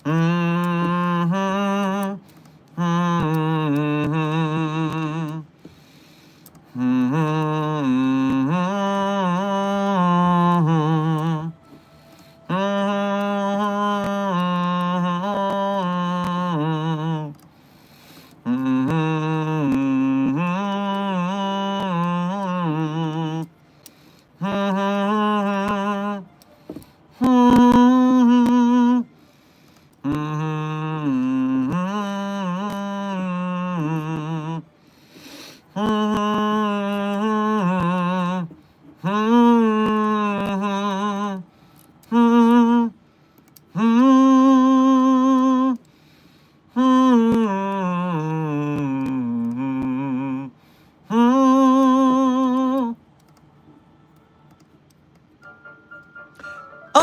Mm-hmm. Mm-hmm. Mm-hmm.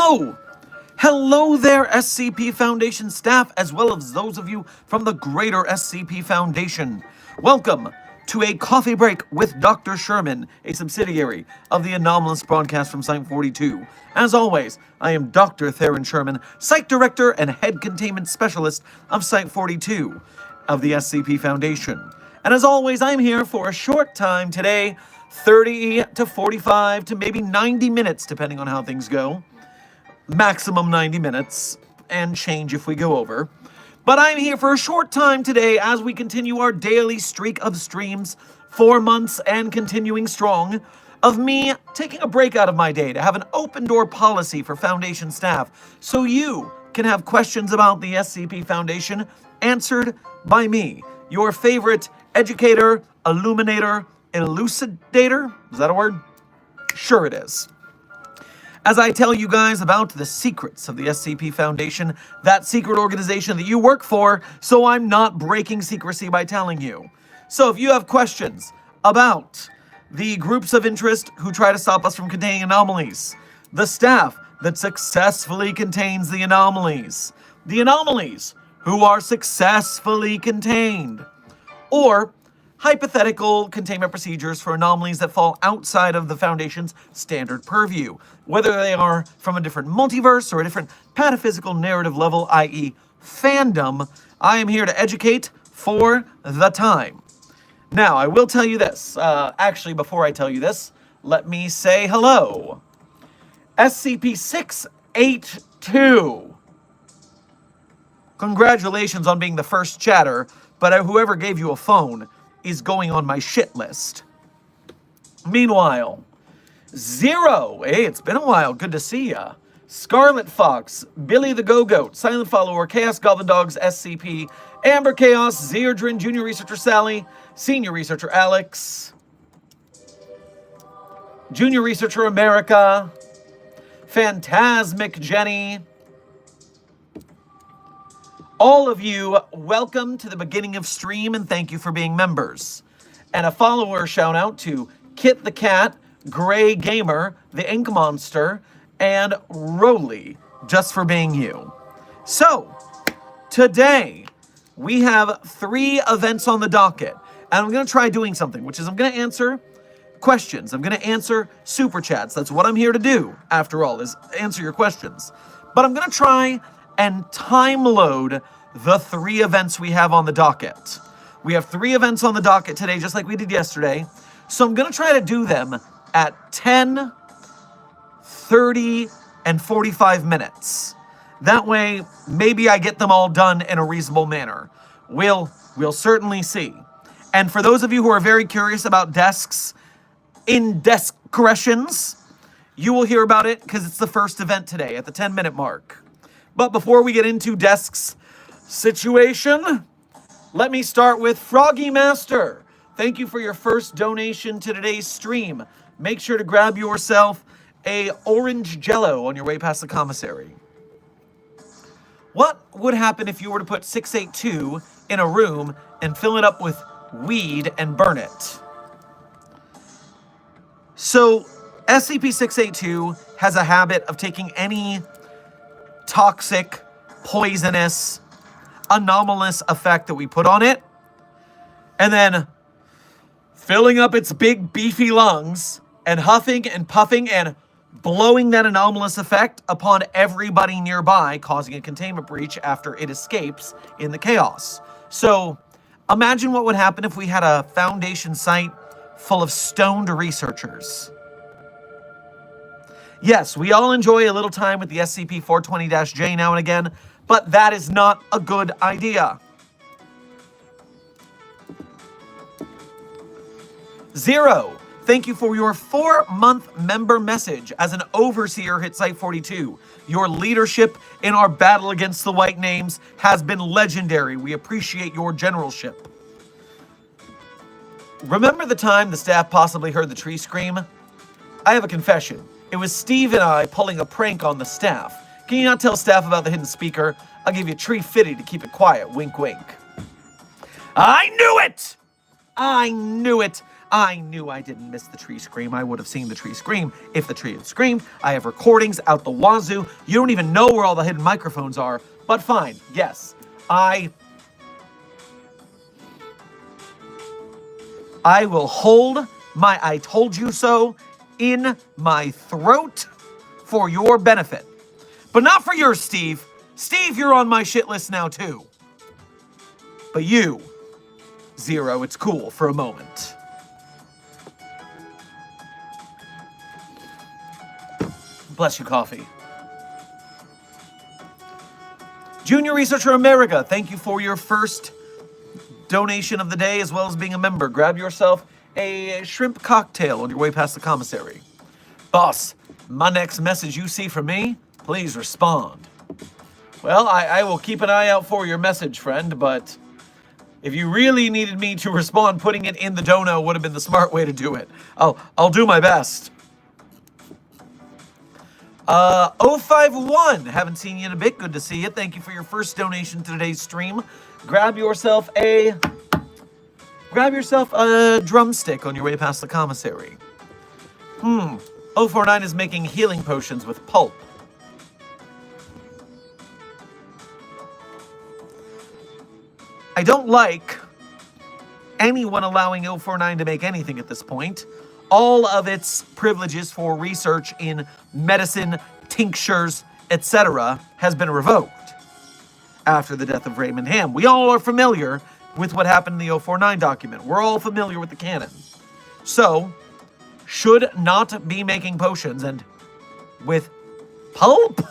Oh, hello there, SCP Foundation staff, as well as those of you from the greater SCP Foundation. Welcome to a coffee break with Dr. Sherman, a subsidiary of the anomalous broadcast from Site 42. As always, I am Dr. Theron Sherman, Site Director and Head Containment Specialist of Site 42 of the SCP Foundation. And as always, I'm here for a short time today, 30 to 45 to maybe 90 minutes, depending on how things go. Maximum 90 minutes, and change if we go over. But I'm here for a short time today as we continue our daily streak of streams, 4 months and continuing strong, of me taking a break out of my day to have an open door policy for Foundation staff so you can have questions about the SCP Foundation answered by me, your favorite educator, illuminator, elucidator. Is that a word? Sure it is. As I tell you guys about the secrets of the SCP Foundation, that secret organization that you work for, so I'm not breaking secrecy by telling you. So if you have questions about the groups of interest who try to stop us from containing anomalies, the staff that successfully contains the anomalies who are successfully contained, or hypothetical containment procedures for anomalies that fall outside of the Foundation's standard purview, whether they are from a different multiverse or a different pataphysical narrative level, i.e. fandom. I am here to educate for the time. Now, I will tell you this. Actually, before I tell you this, let me say hello. SCP-682. Congratulations on being the first chatter, but whoever gave you a phone is going on my shit list. Meanwhile, Zero, hey, it's been a while, good to see ya. Scarlet Fox, Billy the Go-Goat, Silent Follower, Chaos Goblin Dogs, SCP, Amber Chaos, Zeerdrin, Junior Researcher Sally, Senior Researcher Alex, Junior Researcher America, Phantasmic Jenny. All of you, welcome to the beginning of stream, and thank you for being members. And a follower shout out to Kit the Cat, Gray Gamer, the Ink Monster, and Roly, just for being you. So, today, we have 3 events on the docket, and I'm going to try doing something, which is I'm going to answer questions. I'm going to answer super chats. That's what I'm here to do, after all, is answer your questions. But I'm going to try and time load the 3 events we have on the docket. We have 3 events on the docket today, just like we did yesterday. So I'm going to try to do them at 10, 30, and 45 minutes. That way, maybe I get them all done in a reasonable manner. We'll certainly see. And for those of you who are very curious about desks, indiscretions, you will hear about it because it's the first event today at the 10-minute mark. But before we get into desks situation, let me start with Froggy Master. Thank you for your first donation to today's stream. Make sure to grab yourself a orange Jello on your way past the commissary. What would happen if you were to put 682 in a room and fill it up with weed and burn it? So, SCP-682 has a habit of taking any toxic, poisonous, anomalous effect that we put on it, and then filling up its big, beefy lungs, and huffing and puffing and blowing that anomalous effect upon everybody nearby, causing a containment breach after it escapes in the chaos. So imagine what would happen if we had a Foundation site full of stoned researchers. Yes, we all enjoy a little time with the SCP-420-J now and again, but that is not a good idea. 0. Thank you for your 4-month member message. As an overseer at Site-42, your leadership in our battle against the White Names has been legendary. We appreciate your generalship. Remember the time the staff possibly heard the tree scream? I have a confession. It was Steve and I pulling a prank on the staff. Can you not tell staff about the hidden speaker? I'll give you tree fitty to keep it quiet. Wink, wink. I knew it! I knew it! I knew I didn't miss the tree scream. I would have seen the tree scream if the tree had screamed. I have recordings out the wazoo. You don't even know where all the hidden microphones are. But fine, yes. I will hold my I told you so in my throat for your benefit. But not for yours, Steve. Steve, you're on my shit list now too. But you, 0, it's cool for a moment. Bless you, coffee. Junior Researcher America, thank you for your first donation of the day as well as being a member. Grab yourself a shrimp cocktail on your way past the commissary. Boss, my next message you see from me, please respond. Well, I will keep an eye out for your message, friend, but if you really needed me to respond, putting it in the dono would have been the smart way to do it. I'll do my best. 051, haven't seen you in a bit. Good to see you. Thank you for your first donation to today's stream. Grab yourself a drumstick on your way past the commissary. 049 is making healing potions with pulp. I don't like anyone allowing 049 to make anything at this point. All of its privileges for research in medicine, tinctures, etc. has been revoked after the death of Raymond Ham. We all are familiar with what happened in the 049 document. We're all familiar with the canon. So, should not be making potions and with pulp?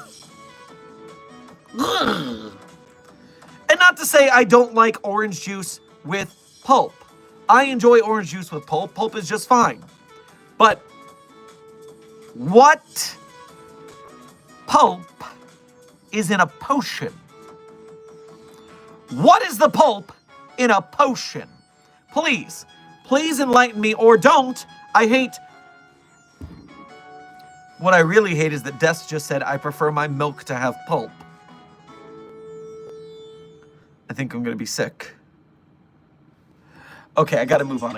And not to say I don't like orange juice with pulp. I enjoy orange juice with pulp. Pulp is just fine. But what pulp is in a potion? What is the pulp in a potion? Please enlighten me or don't. I hate... What I really hate is that Des just said, I prefer my milk to have pulp. I think I'm gonna be sick. Okay, I gotta move on.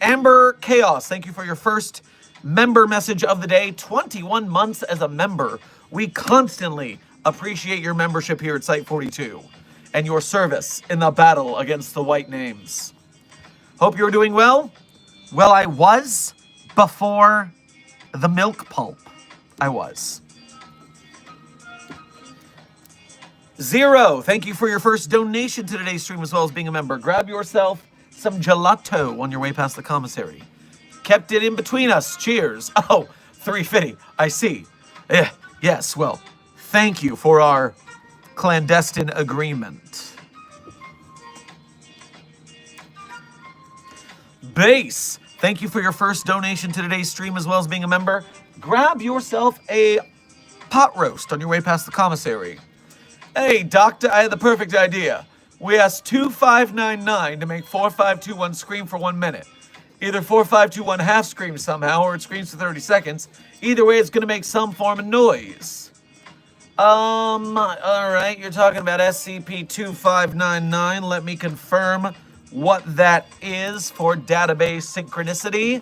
Amber Chaos, thank you for your first member message of the day. 21 months as a member. We constantly appreciate your membership here at Site-42 and your service in the battle against the White Names. Hope you're doing well. Well, I was before the milk pulp. I was. 0, thank you for your first donation to today's stream as well as being a member. Grab yourself some gelato on your way past the commissary. Kept it in between us. Cheers. Oh, 350. I see. Yes, well, thank you for our clandestine agreement. Base, thank you for your first donation to today's stream as well as being a member. Grab yourself a pot roast on your way past the commissary. Hey, Doctor, I had the perfect idea. We asked 2599 to make 4521 scream for 1 minute. Either 4521 half screams somehow, or it screams for 30 seconds. Either way, it's going to make some form of noise. Alright, you're talking about SCP-2599. Let me confirm what that is for database synchronicity.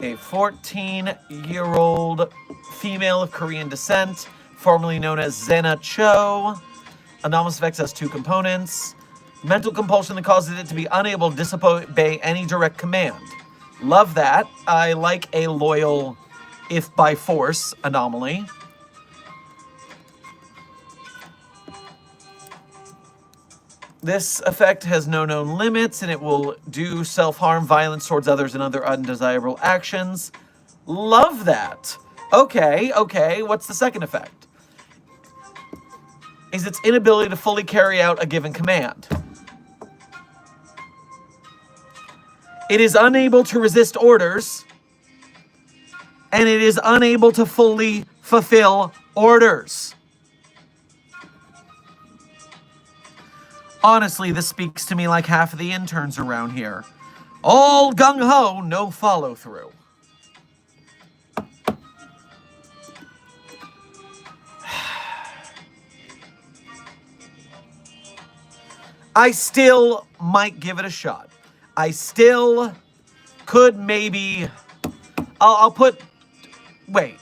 A 14-year-old female of Korean descent, formerly known as Zena Cho. Anomalous effects has 2 components. Mental compulsion that causes it to be unable to disobey any direct command. Love that. I like a loyal if by force anomaly. This effect has no known limits, and it will do self-harm, violence towards others, and other undesirable actions. Love that. Okay. What's the second effect? Is its inability to fully carry out a given command. It is unable to resist orders, and it is unable to fully fulfill orders. Honestly, this speaks to me like half of the interns around here. All gung-ho, no follow-through. I still might give it a shot. I still could maybe... I'll put... Wait.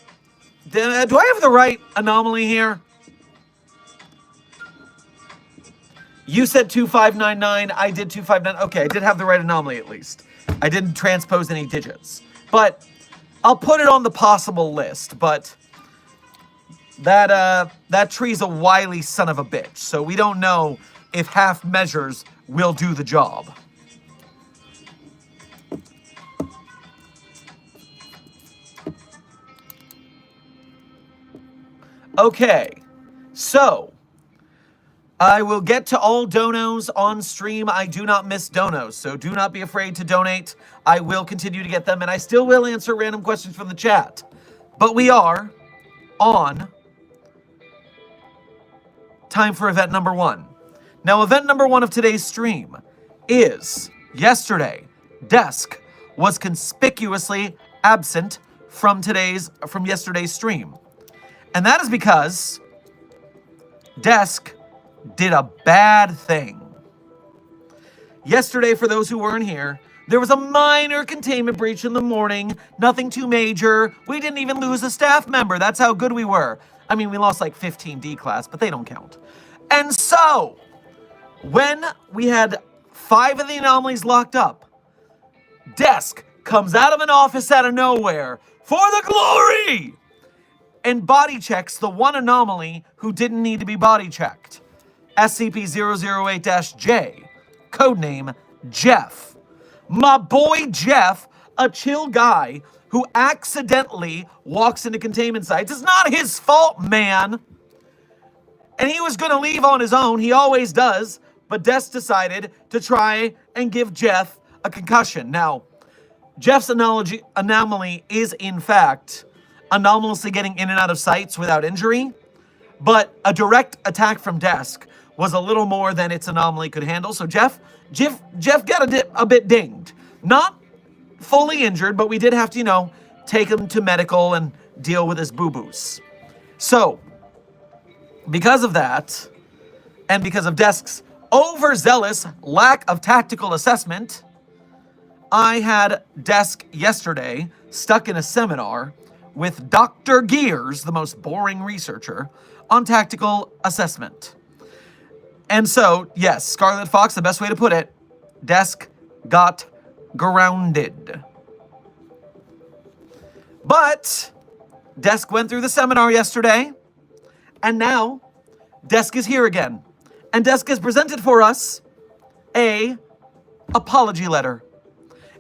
Do I have the right anomaly here? You said 2599, I did 259. Okay, I did have the right anomaly at least. I didn't transpose any digits. But I'll put it on the possible list, but that tree's a wily son of a bitch, so we don't know if half measures will do the job. Okay, so I will get to all donos on stream. I do not miss donos, so do not be afraid to donate. I will continue to get them, and I still will answer random questions from the chat. But we are on time for event number 1. Now, event number 1 of today's stream is yesterday. Desk was conspicuously absent from yesterday's stream. And that is because Desk did a bad thing. Yesterday, for those who weren't here, there was a minor containment breach in the morning. Nothing too major. We didn't even lose a staff member. That's how good we were. I mean, we lost like 15 D class, but they don't count. And so, when we had 5 of the anomalies locked up, Desk comes out of an office out of nowhere for the glory and body checks the one anomaly who didn't need to be body checked. SCP-008-J, codename Jeff. My boy Jeff, a chill guy who accidentally walks into containment sites. It's not his fault, man. And he was going to leave on his own. He always does. But Desk decided to try and give Jeff a concussion. Now, Jeff's anomaly is, in fact, anomalously getting in and out of sites without injury. But a direct attack from Desk was a little more than its anomaly could handle. So Jeff got a bit dinged. Not fully injured, but we did have to, take him to medical and deal with his boo-boos. So, because of that, and because of Desk's overzealous lack of tactical assessment, I had Desk yesterday stuck in a seminar with Dr. Gears, the most boring researcher, on tactical assessment. And so, yes, Scarlet Fox, the best way to put it, Desk got grounded. But Desk went through the seminar yesterday, and now Desk is here again. And Desk has presented for us a apology letter.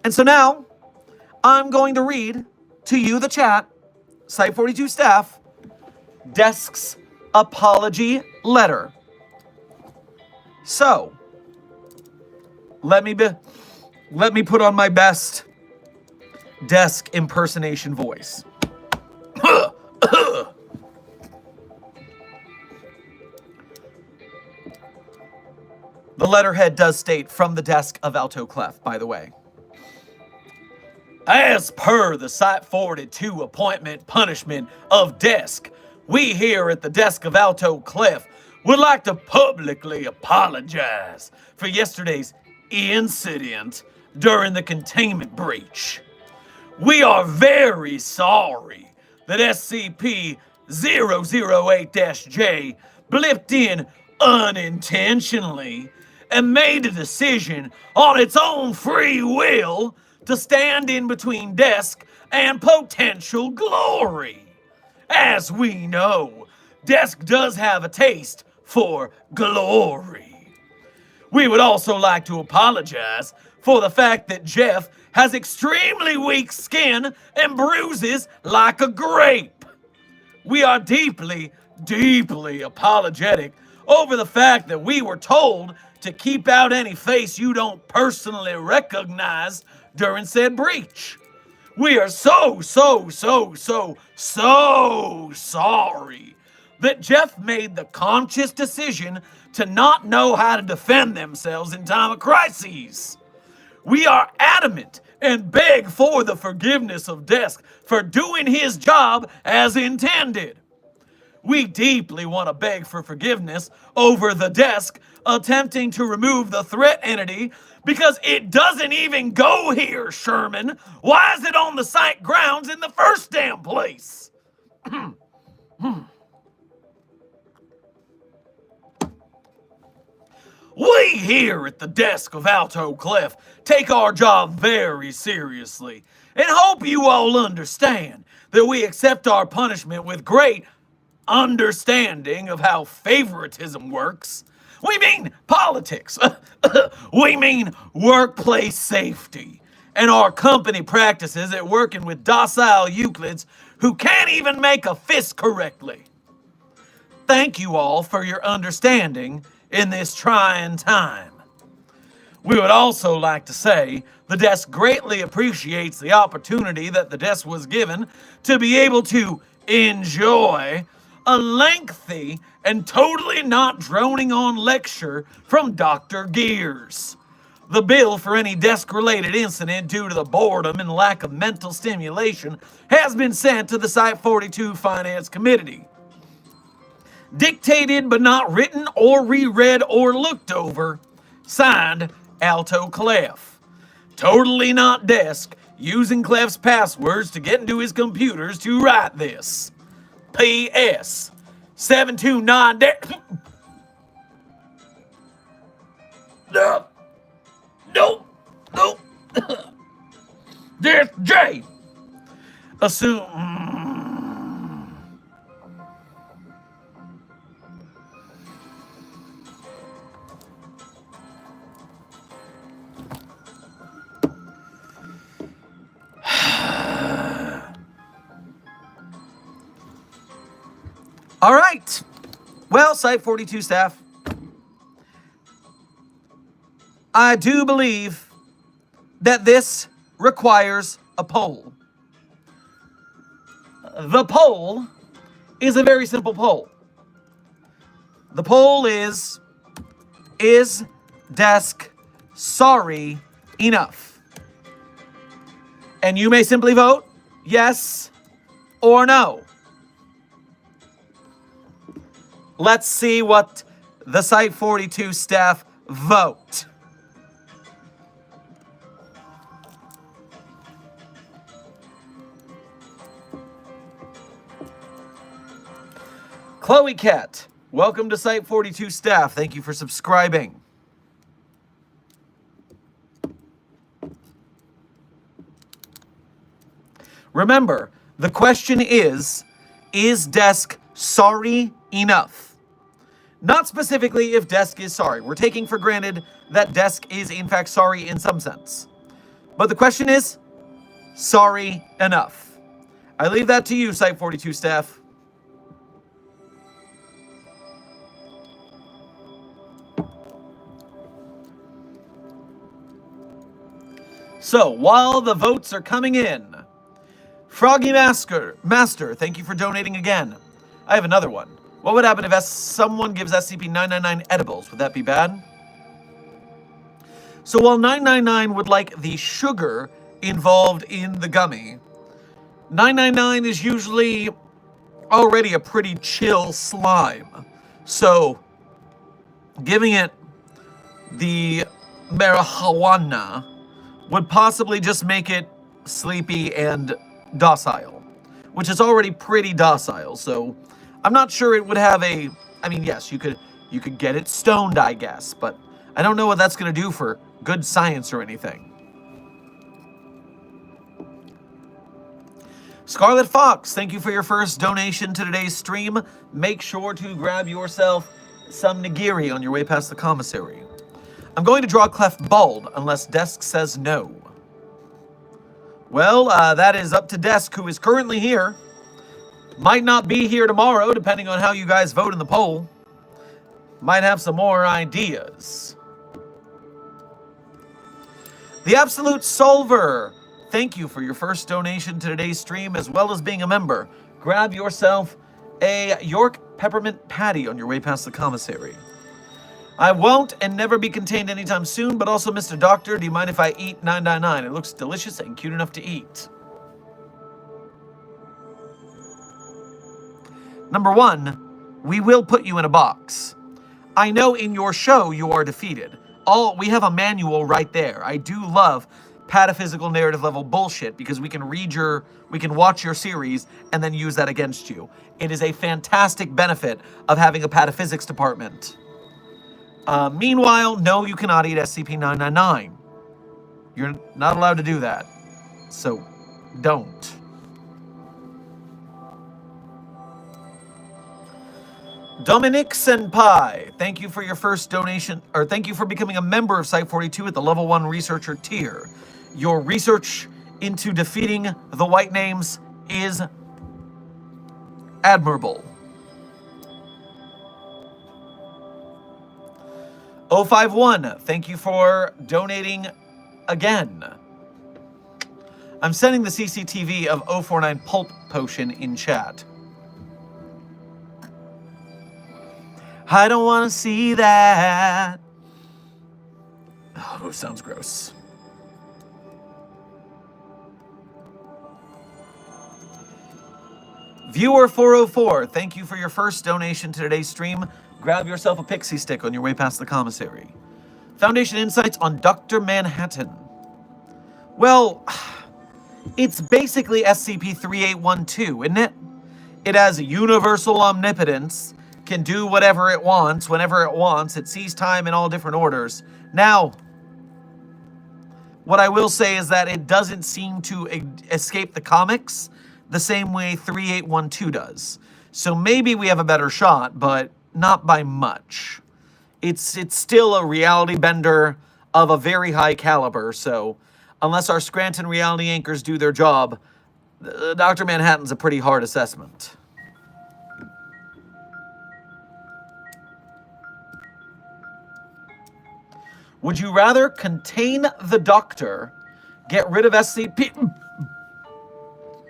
And so now I'm going to read to you, the chat, Site 42 staff, Desk's apology letter. So, let me put on my best Desk impersonation voice. The letterhead does state, from the desk of Alto Clef, by the way. As per the Site 42 appointment punishment of Desk, we here at the desk of Alto Clef would like to publicly apologize for yesterday's incident during the containment breach. We are very sorry that SCP-008-J blipped in unintentionally and made a decision on its own free will to stand in between desk and potential glory. As we know, desk does have a taste for glory. We would also like to apologize for the fact that Jeff has extremely weak skin and bruises like a grape. We are deeply, deeply apologetic over the fact that we were told to keep out any face you don't personally recognize during said breach. We are so sorry that Jeff made the conscious decision to not know how to defend themselves in time of crises. We are adamant and beg for the forgiveness of Desk for doing his job as intended. We deeply want to beg for forgiveness over the Desk attempting to remove the threat entity because it doesn't even go here, Sherman. Why is it on the site grounds in the first damn place? We here at the desk of Alto Clef take our job very seriously and hope you all understand that we accept our punishment with great understanding of how favoritism works. We mean politics. We mean workplace safety and our company practices at working with docile Euclids who can't even make a fist correctly. Thank you all for your understanding in this trying time. We would also like to say the desk greatly appreciates the opportunity that the desk was given to be able to enjoy a lengthy and totally not droning on lecture from Dr. Gears. The bill for any desk-related incident due to the boredom and lack of mental stimulation has been sent to the Site 42 Finance Committee. Dictated but not written or reread or looked over. Signed, Alto Clef. Totally not Desk, using Clef's passwords to get into his computers to write this. P.S. 729 Nope. There's J. Assume. All right. Well, Site 42 staff, I do believe that this requires a poll. The poll is a very simple poll. The poll is Desk sorry enough? And you may simply vote yes or no. Let's see what the Site 42 staff vote. Chloe Cat, welcome to Site 42 staff. Thank you for subscribing. Remember, the question is Desk sorry enough? Not specifically if Desk is sorry. We're taking for granted that Desk is in fact sorry in some sense. But the question is, sorry enough? I leave that to you, Site 42 staff. So, while the votes are coming in, Froggy Master, thank you for donating again. I have another one. What would happen if someone gives SCP-999 edibles? Would that be bad? So while 999 would like the sugar involved in the gummy, 999 is usually already a pretty chill slime. So giving it the marijuana would possibly just make it sleepy and docile, which is already pretty docile. So I'm not sure it would have a, I mean, yes, you could get it stoned, I guess, but I don't know what that's going to do for good science or anything. Scarlet Fox, thank you for your first donation to today's stream. Make sure to grab yourself some nigiri on your way past the commissary. I'm going to draw Clef bald unless Desk says no. Well, that is up to Desk, who is currently here. Might not be here tomorrow, depending on how you guys vote in the poll. Might have some more ideas. The Absolute Solver, thank you for your first donation to today's stream, as well as being a member. Grab yourself a York Peppermint Patty on your way past the commissary. I won't and never be contained anytime soon, but also, Mr. Doctor, do you mind if I eat 999? It looks delicious and cute enough to eat. Number 1, we will put you in a box. I know in your show you are defeated. We have a manual right there. I do love pataphysical narrative level bullshit because we can watch your series and then use that against you. It is a fantastic benefit of having a pataphysics department. Meanwhile, no, you cannot eat SCP-999. You're not allowed to do that. So, don't. Dominic Senpai, thank you for your first donation, or thank you for becoming a member of Site-42 at the level 1 researcher tier. Your research into defeating the White Names is admirable. 051, thank you for donating again. I'm sending the CCTV of 049 Pulp Potion in chat. I don't want to see that. Oh, sounds gross. Viewer 404, thank you for your first donation to today's stream. Grab yourself a pixie stick on your way past the commissary. Foundation Insights on Dr. Manhattan. Well, it's basically SCP-3812, isn't it? It has universal omnipotence, can do whatever it wants, whenever it wants. It sees time in all different orders. Now, what I will say is that it doesn't seem to escape the comics the same way 3812 does. So maybe we have a better shot, but not by much. It's still a reality bender of a very high caliber, so unless our Scranton reality anchors do their job, Dr. Manhattan's a pretty hard assessment. Would you rather contain the Doctor, get rid of SCP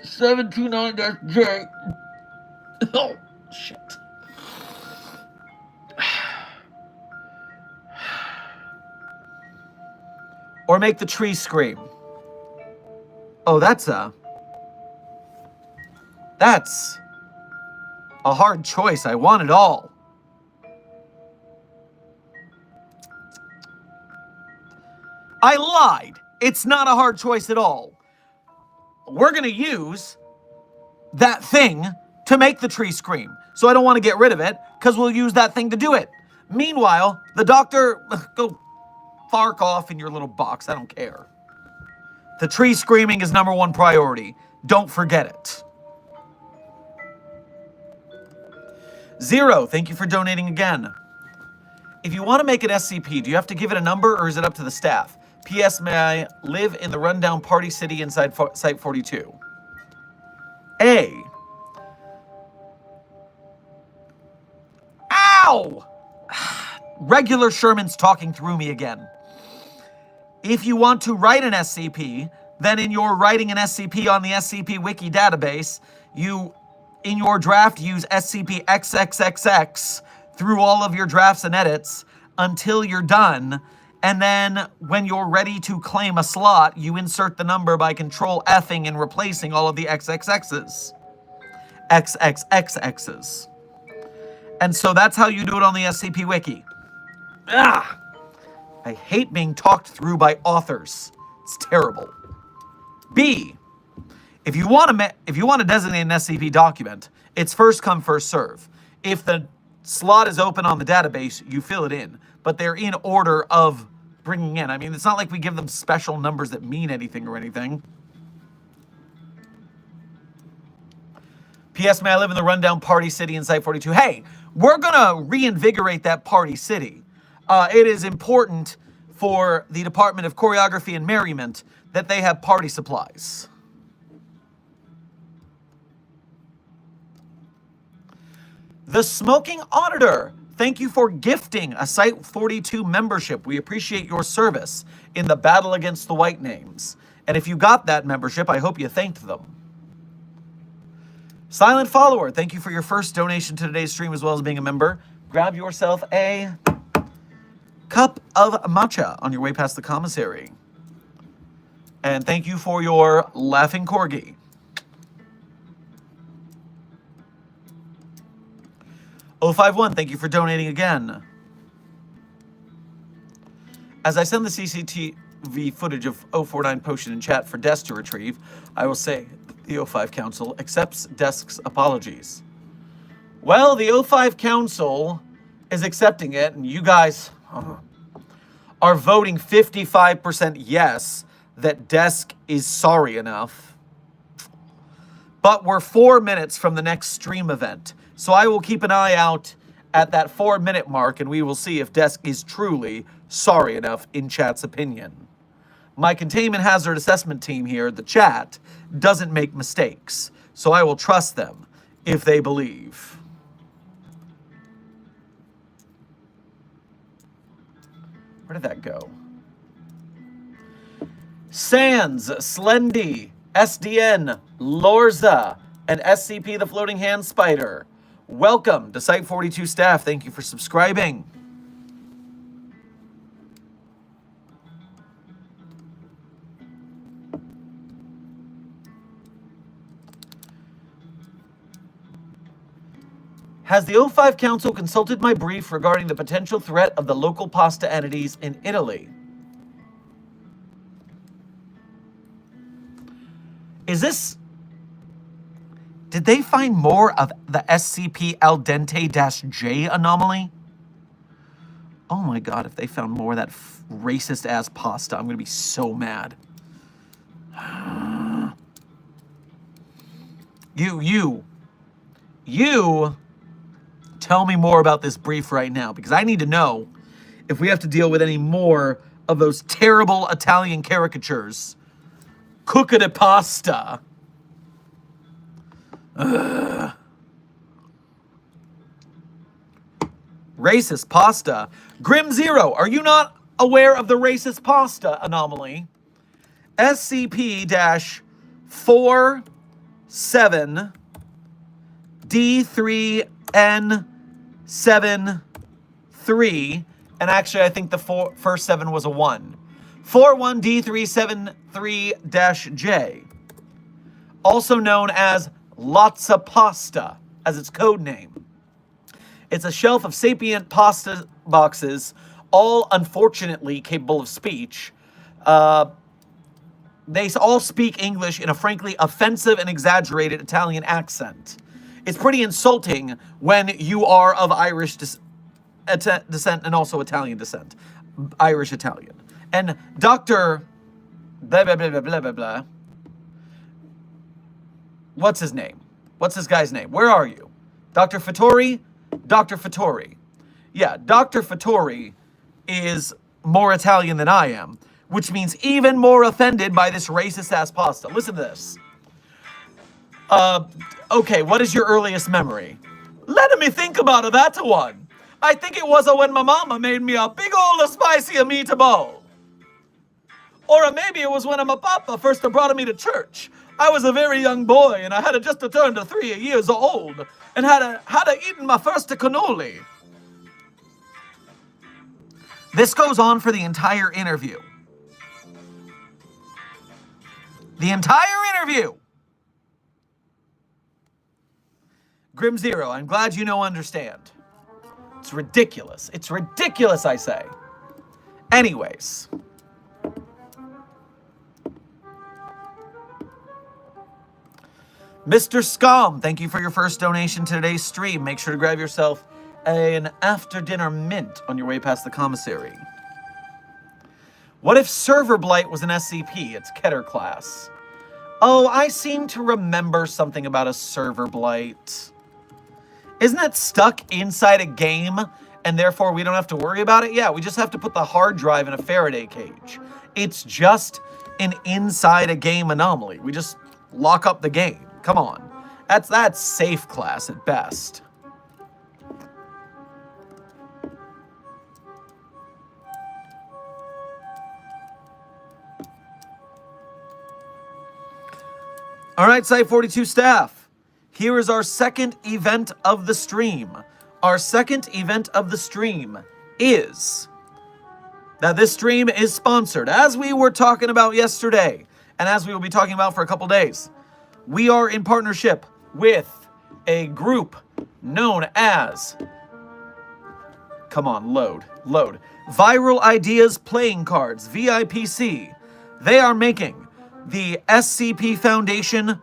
729-J? Oh, shit. Or make the tree scream? Oh, that's a hard choice. I want it all. I lied. It's not a hard choice at all. We're going to use that thing to make the tree scream. So I don't want to get rid of it, because we'll use that thing to do it. Meanwhile, the Doctor, go fark off in your little box. I don't care. The tree screaming is #1 priority. Don't forget it. Zero, thank you for donating again. If you want to make an SCP, do you have to give it a number, or is it up to the staff? P.S. May I live in the rundown party city inside Site-42? A. Ow! Regular Sherman's talking through me again. If you want to write an SCP, then in your writing an SCP on the SCP Wiki database, you, in your draft, use SCP XXXX through all of your drafts and edits until you're done. And then when you're ready to claim a slot, you insert the number by Control-Fing and replacing all of the XXX's. XXXX's. And so that's how you do it on the SCP Wiki. Ah! I hate being talked through by authors. It's terrible. B. If you want to designate an SCP document, it's first come, first serve. If the slot is open on the database, you fill it in. But they're in order of bringing in. I mean, it's not like we give them special numbers that mean anything or anything. P.S. May I live in the rundown Party City in Site 42? Hey, we're going to reinvigorate that Party City. It is important for the Department of Choreography and Merriment that they have party supplies. The Smoking Auditor, thank you for gifting a Site 42 membership. We appreciate your service in the battle against the white names. And if you got that membership, I hope you thanked them. Silent Follower, thank you for your first donation to today's stream as well as being a member. Grab yourself a cup of matcha on your way past the commissary. And thank you for your laughing corgi. O51, thank you for donating again. As I send the CCTV footage of 049 Potion in chat for Des to retrieve, I will say the O5 Council accepts Desk's apologies. Well, the O5 Council is accepting it, and you guys are voting 55% yes that Desk is sorry enough. But we're 4 minutes from the next stream event. So I will keep an eye out at that 4-minute mark, and we will see if Desk is truly sorry enough in chat's opinion. My containment hazard assessment team here, the chat, doesn't make mistakes. So I will trust them if they believe. Where did that go? Sans, Slendy, SDN, Lorza, and SCP the Floating Hand Spider. Welcome to Site 42 staff. Thank you for subscribing. Has the O5 Council consulted my brief regarding the potential threat of the local pasta entities in Italy? Is this... Did they find more of the SCP al dente-J anomaly? Oh my god, if they found more of that racist-ass pasta, I'm going to be so mad. You tell me more about this brief right now, because I need to know if we have to deal with any more of those terrible Italian caricatures. Cucca de pasta. Ugh. Racist pasta. Grim Zero, are you not aware of the racist pasta anomaly? SCP-47D3N73, and actually I think the first 7 was a 1. 41D373-J, also known as Lotsa Pasta, as its code name. It's a shelf of sapient pasta boxes, all unfortunately capable of speech. They all speak English in a frankly offensive and exaggerated Italian accent. It's pretty insulting when you are of Irish descent and also Italian descent. Irish-Italian. And Dr. blah, blah, blah, blah, blah, blah, blah. What's his name? What's this guy's name? Where are you? Dr. Fattori? Dr. Fattori. Yeah, Dr. Fattori is more Italian than I am, which means even more offended by this racist-ass pasta. Listen to this. Okay, what is your earliest memory? Let me think about that one. I think it was when my mama made me a big old spicy meatball. Or maybe it was when my papa first brought me to church. I was a very young boy, and I had just turned 3 years old, and had eaten my first cannoli. This goes on for the entire interview. The entire interview! Grim Zero, I'm glad you understand. It's ridiculous. It's ridiculous, I say. Anyways. Mr. Scum, thank you for your first donation to today's stream. Make sure to grab yourself an after-dinner mint on your way past the commissary. What if Server Blight was an SCP? It's Keter class. Oh, I seem to remember something about a server blight. Isn't that stuck inside a game, and therefore we don't have to worry about it? Yeah, we just have to put the hard drive in a Faraday cage. It's just an inside a game anomaly. We just lock up the game. Come on. That's safe class at best. All right, Site 42 staff. Here is our second event of the stream. Our second event of the stream is that this stream is sponsored, as we were talking about yesterday, and as we will be talking about for a couple days. We are in partnership with a group known as, come on, load. Viral Ideas Playing Cards, VIPC. They are making the SCP Foundation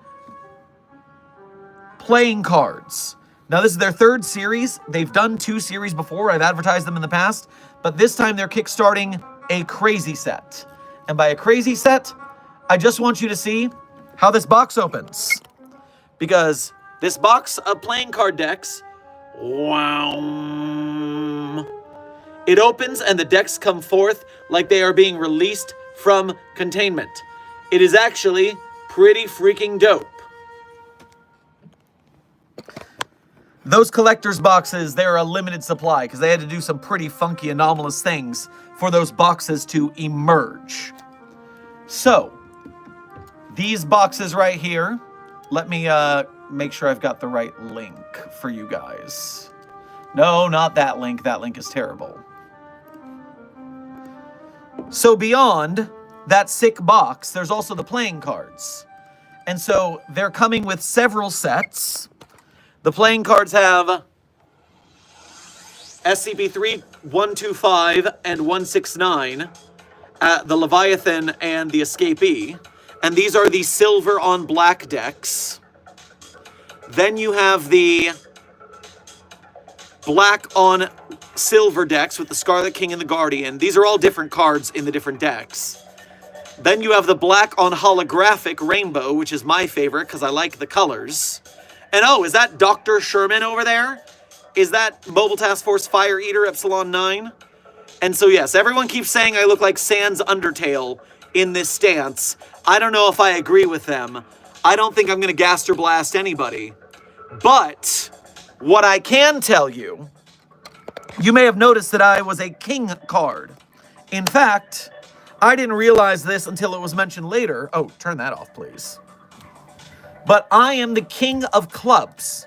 playing cards. Now, this is their third series. They've done 2 series before. I've advertised them in the past. But this time they're kickstarting a crazy set. And by a crazy set, I just want you to see how this box opens. Because this box of playing card decks, wow, it opens and the decks come forth like they are being released from containment. It is actually pretty freaking dope. Those collector's boxes, they're a limited supply because they had to do some pretty funky, anomalous things for those boxes to emerge. So, these boxes right here, let me make sure I've got the right link for you guys. No, not that link. That link is terrible. So beyond that sick box, there's also the playing cards. And so they're coming with several sets. The playing cards have SCP-3, 125, and 169, the Leviathan and the Escapee. And these are the silver on black decks. Then you have the black on silver decks with the Scarlet King and the Guardian. These are all different cards in the different decks. Then you have the black on holographic rainbow, which is my favorite because I like the colors. And oh, is that Dr. Sherman over there? Is that Mobile Task Force Fire Eater Epsilon 9? And so yes, everyone keeps saying I look like Sans Undertale in this stance. I don't know if I agree with them. I don't think I'm going to Gaster Blast anybody. But what I can tell you, you may have noticed that I was a king card. In fact, I didn't realize this until it was mentioned later. Oh, turn that off, please. But I am the king of clubs,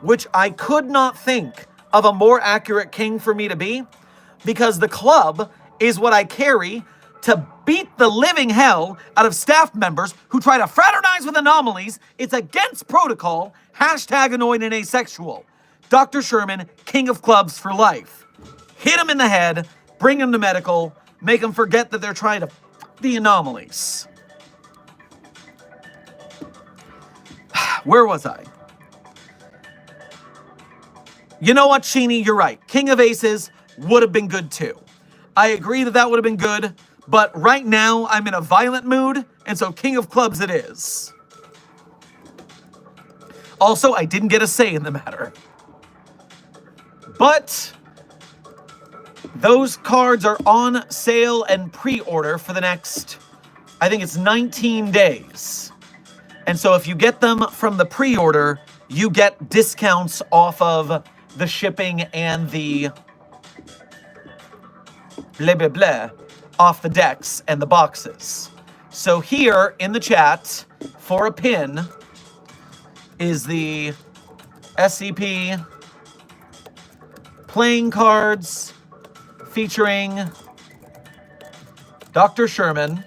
which I could not think of a more accurate king for me to be, because the club is what I carry to beat the living hell out of staff members who try to fraternize with anomalies. It's against protocol. Hashtag annoyed and asexual. Dr. Sherman, king of clubs for life. Hit him in the head, bring him to medical, make them forget that they're trying to f the anomalies. Where was I? You know what, Sheeny? You're right. King of Aces would have been good too. I agree that that would have been good, but right now I'm in a violent mood, and so King of Clubs it is. Also, I didn't get a say in the matter. But those cards are on sale and pre-order for the next, I think it's 19 days. And so if you get them from the pre-order, you get discounts off of the shipping and the blah, blah, blah off the decks and the boxes. So here in the chat for a pin is the SCP playing cards featuring Dr. Sherman.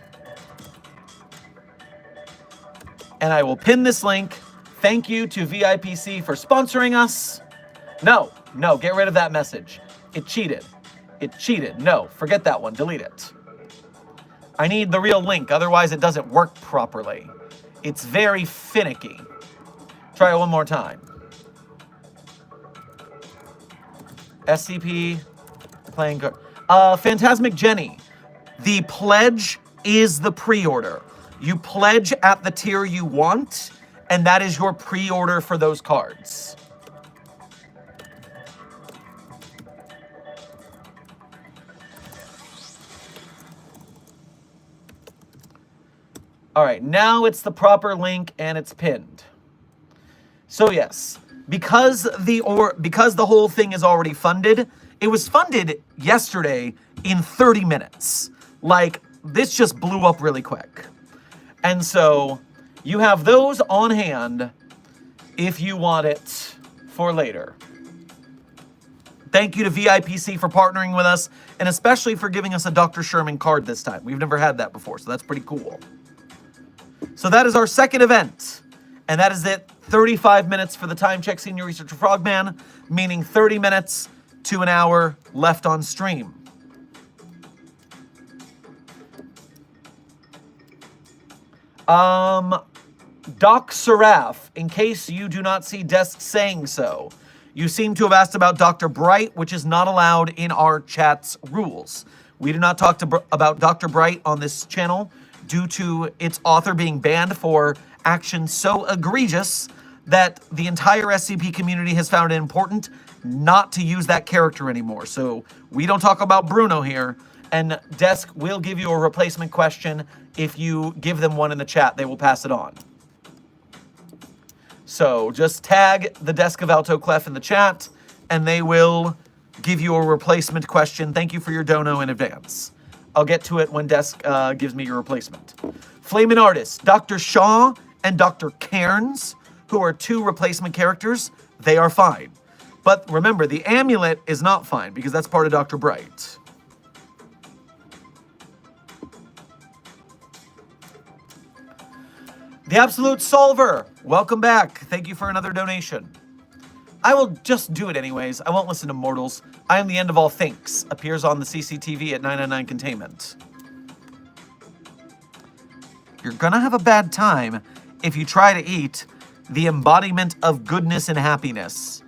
And I will pin this link. Thank you to VIPC for sponsoring us. No, get rid of that message. It cheated. It cheated. No, forget that one. Delete it. I need the real link, otherwise it doesn't work properly. It's very finicky. Try it one more time. SCP playing card. Phantasmic Jenny. The pledge is the pre-order. You pledge at the tier you want, and that is your pre-order for those cards. All right, now it's the proper link and it's pinned. So yes, because the whole thing is already funded, it was funded yesterday in 30 minutes. Like, this just blew up really quick. And so you have those on hand if you want it for later. Thank you to VIPC for partnering with us, and especially for giving us a Dr. Sherman card this time. We've never had that before, so that's pretty cool. So that is our second event, and that is it. 35 minutes for the time check, Senior Researcher Frogman, meaning 30 minutes to an hour left on stream. Doc Seraph, in case you do not see Desk saying so, you seem to have asked about Dr. Bright, which is not allowed in our chat's rules. We do not talk about Dr. Bright on this channel due to its author being banned for actions so egregious that the entire SCP community has found it important not to use that character anymore. So we don't talk about Bruno here, and Desk will give you a replacement question. If you give them one in the chat, they will pass it on. So just tag the Desk of Alto Clef in the chat, and they will give you a replacement question. Thank you for your dono in advance. I'll get to it when Desk gives me your replacement. Flamin' Artists, Dr. Shaw and Dr. Cairns, who are two replacement characters, they are fine. But remember, the amulet is not fine because that's part of Dr. Bright. The Absolute Solver, welcome back. Thank you for another donation. I will just do it anyways. I won't listen to mortals. I am the end of all thinks. Appears on the CCTV at 999 Containment. You're gonna have a bad time if you try to eat the embodiment of goodness and happiness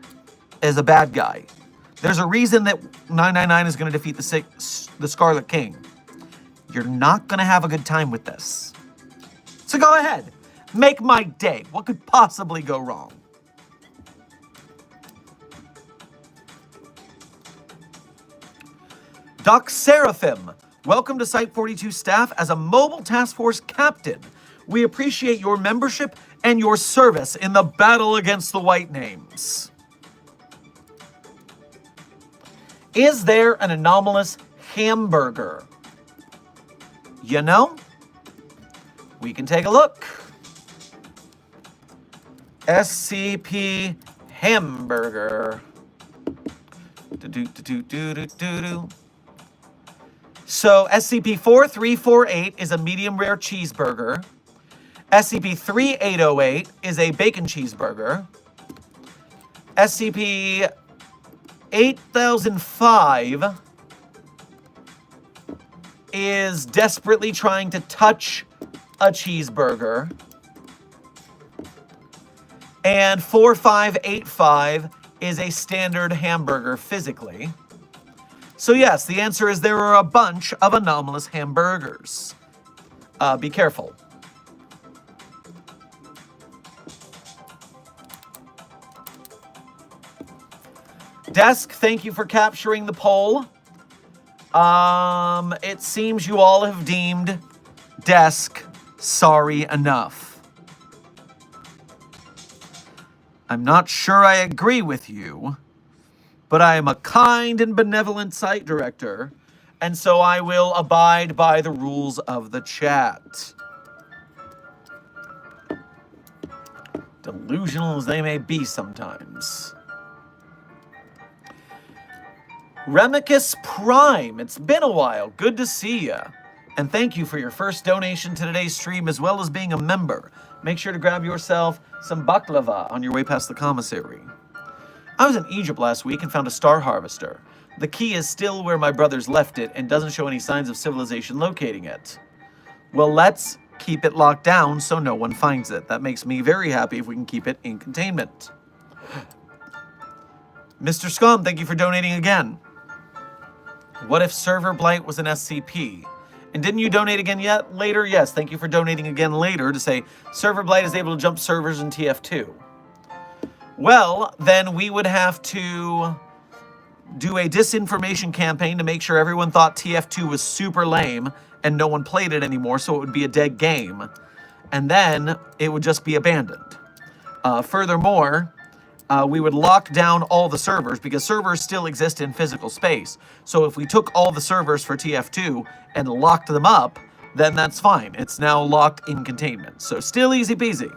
as a bad guy. There's a reason that 999 is gonna defeat the Scarlet King. You're not gonna have a good time with this. So go ahead. Make my day. What could possibly go wrong? Doc Seraphim, welcome to Site-42 staff as a mobile task force captain. We appreciate your membership and your service in the battle against the White Names. Is there an anomalous hamburger? You know, we can take a look. SCP hamburger. So SCP-4348 is a medium rare cheeseburger. SCP-3808 is a bacon cheeseburger. SCP-8005 is desperately trying to touch a cheeseburger. And 4585 is a standard hamburger physically. So yes, the answer is there are a bunch of anomalous hamburgers. Be careful. Desk, thank you for capturing the poll. It seems you all have deemed Desk sorry enough. I'm not sure I agree with you, but I am a kind and benevolent site director, and so I will abide by the rules of the chat. Delusional as they may be sometimes. Remicus Prime, it's been a while. Good to see ya. And thank you for your first donation to today's stream, as well as being a member. Make sure to grab yourself some baklava on your way past the commissary. I was in Egypt last week and found a star harvester. The key is still where my brothers left it and doesn't show any signs of civilization locating it. Well, let's keep it locked down so no one finds it. That makes me very happy if we can keep it in containment. Mr. Scum, thank you for donating again. What if Server Blight was an SCP? And didn't you donate again yet? Later? Yes, thank you for donating again later to say, Server Blight is able to jump servers in TF2. Well, then we would have to do a disinformation campaign to make sure everyone thought TF2 was super lame and no one played it anymore, so it would be a dead game. And then it would just be abandoned. Furthermore, we would lock down all the servers because servers still exist in physical space. So if we took all the servers for TF2 and locked them up, then that's fine. It's now locked in containment. So still easy peasy.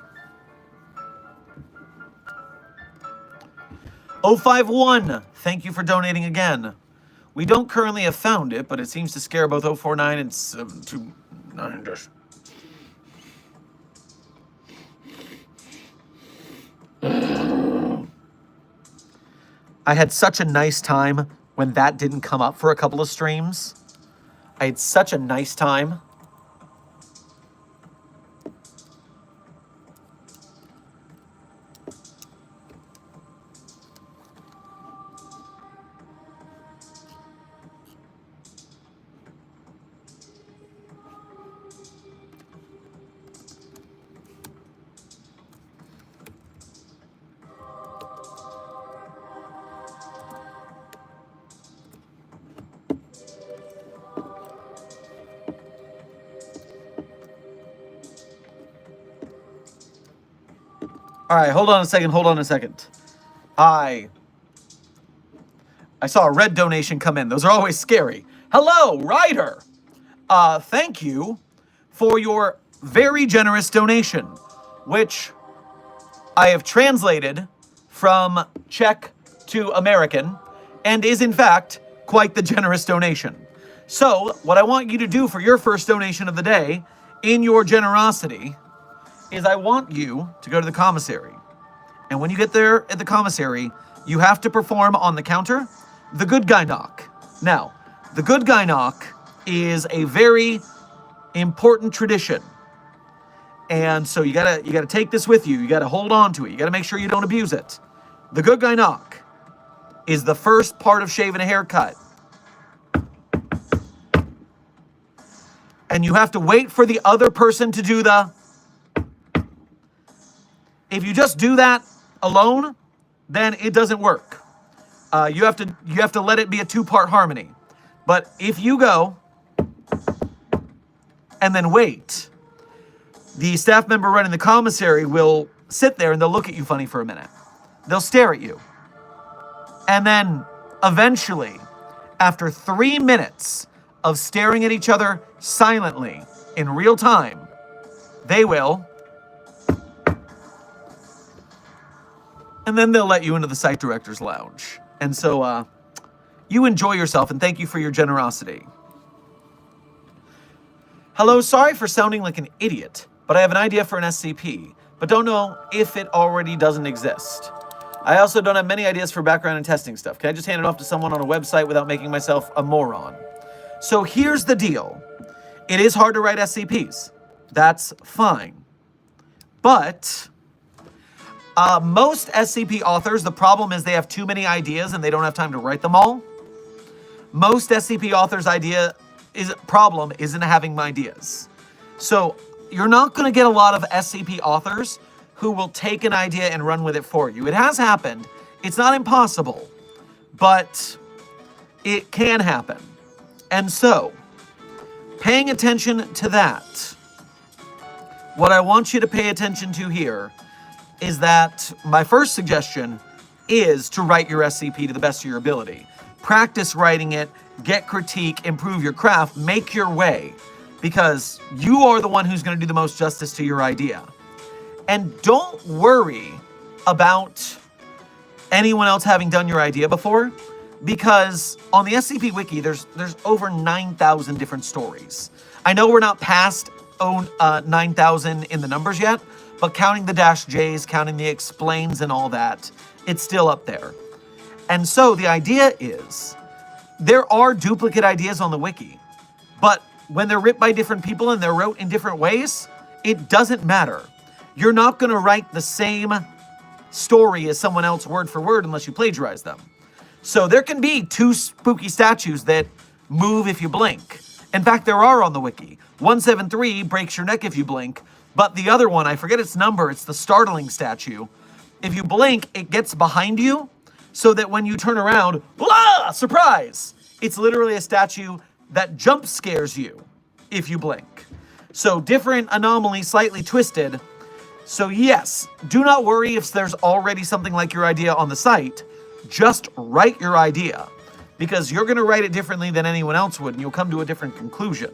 051, thank you for donating again. We don't currently have found it, but it seems to scare both 049 and 729. I had such a nice time when that didn't come up for a couple of streams. I had such a nice time. All right, hold on a second. I saw a red donation come in. Those are always scary. Hello, Ryder. Thank you for your very generous donation, which I have translated from Czech to American and is in fact quite the generous donation. So what I want you to do for your first donation of the day in your generosity is I want you to go to the commissary. And when you get there at the commissary, you have to perform on the counter the good guy knock. Now, the good guy knock is a very important tradition. And so you gotta take this with you. You gotta hold on to it. You gotta make sure you don't abuse it. The good guy knock is the first part of shaving a haircut. And you have to wait for the other person to do the... If you just do that alone, then it doesn't work. You have to let it be a two-part harmony. But if you go and then wait, the staff member running the commissary will sit there and they'll look at you funny for a minute. They'll stare at you. And then eventually, after 3 minutes of staring at each other silently in real time, they will... And then they'll let you into the site director's lounge. And so you enjoy yourself, and thank you for your generosity. Hello, sorry for sounding like an idiot, but I have an idea for an SCP, but don't know if it already doesn't exist. I also don't have many ideas for background and testing stuff. Can I just hand it off to someone on a website without making myself a moron? So here's the deal. It is hard to write SCPs. That's fine. But... most SCP authors, the problem is they have too many ideas and they don't have time to write them all. Most SCP authors' problem isn't having ideas. So you're not going to get a lot of SCP authors who will take an idea and run with it for you. It has happened. It's not impossible, but it can happen. And so, paying attention to that, what I want you to pay attention to here is that my first suggestion is to write your SCP to the best of your ability. Practice writing it, get critique, improve your craft, make your way, because you are the one who's going to do the most justice to your idea. And don't worry about anyone else having done your idea before, because on the SCP Wiki, there's over 9,000 different stories. I know we're not past 9,000 in the numbers yet, but counting the -Js, counting the explains and all that, it's still up there. And so the idea is, there are duplicate ideas on the wiki, but when they're written by different people and they're wrote in different ways, it doesn't matter. You're not going to write the same story as someone else word for word unless you plagiarize them. So there can be 2 spooky statues that move if you blink, In fact, there are on the wiki. 173 breaks your neck if you blink, but the other one, I forget its number, it's the startling statue. If you blink, it gets behind you, so that when you turn around, blah, surprise! It's literally a statue that jump scares you if you blink. So different anomaly, slightly twisted. So yes, do not worry if there's already something like your idea on the site. Just write your idea, because you're going to write it differently than anyone else would, and you'll come to a different conclusion.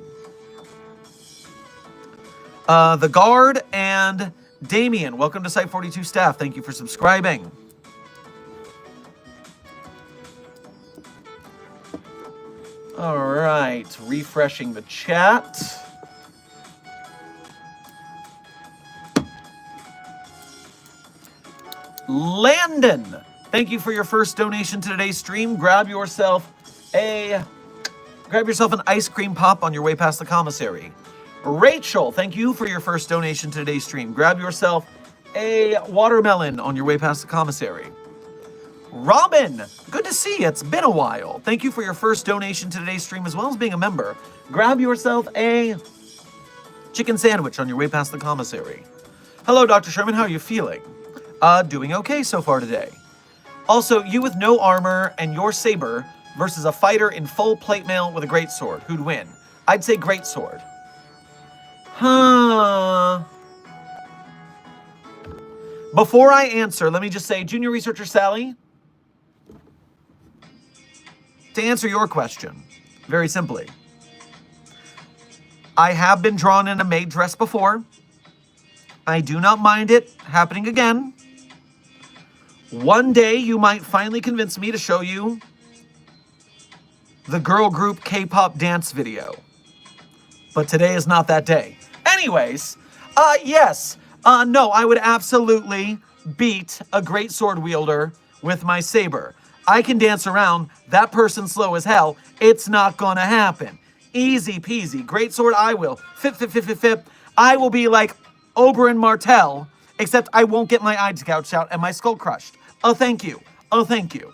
The Guard and Damien, welcome to Site 42 staff. Thank you for subscribing. All right, refreshing the chat. Landon, thank you for your first donation to today's stream. Grab yourself an ice cream pop on your way past the commissary. Rachel, thank you for your first donation to today's stream. Grab yourself a watermelon on your way past the commissary. Robin, good to see you. It's been a while. Thank you for your first donation to today's stream, as well as being a member. Grab yourself a chicken sandwich on your way past the commissary. Hello, Dr. Sherman. How are you feeling? Doing okay so far today. Also, you with no armor and your saber versus a fighter in full plate mail with a greatsword. Who'd win? I'd say greatsword. Huh. Before I answer, let me just say, Junior Researcher Sally, to answer your question, very simply, I have been drawn in a maid dress before. I do not mind it happening again. One day you might finally convince me to show you the girl group K-pop dance video. But today is not that day. Anyways, yes. No, I would absolutely beat a great sword wielder with my saber. I can dance around. That person's slow as hell. It's not gonna happen. Easy peasy. Great sword, I will. Fip. I will be like Oberyn Martell, except I won't get my eyes gouged out and my skull crushed. Oh, thank you. Oh, thank you.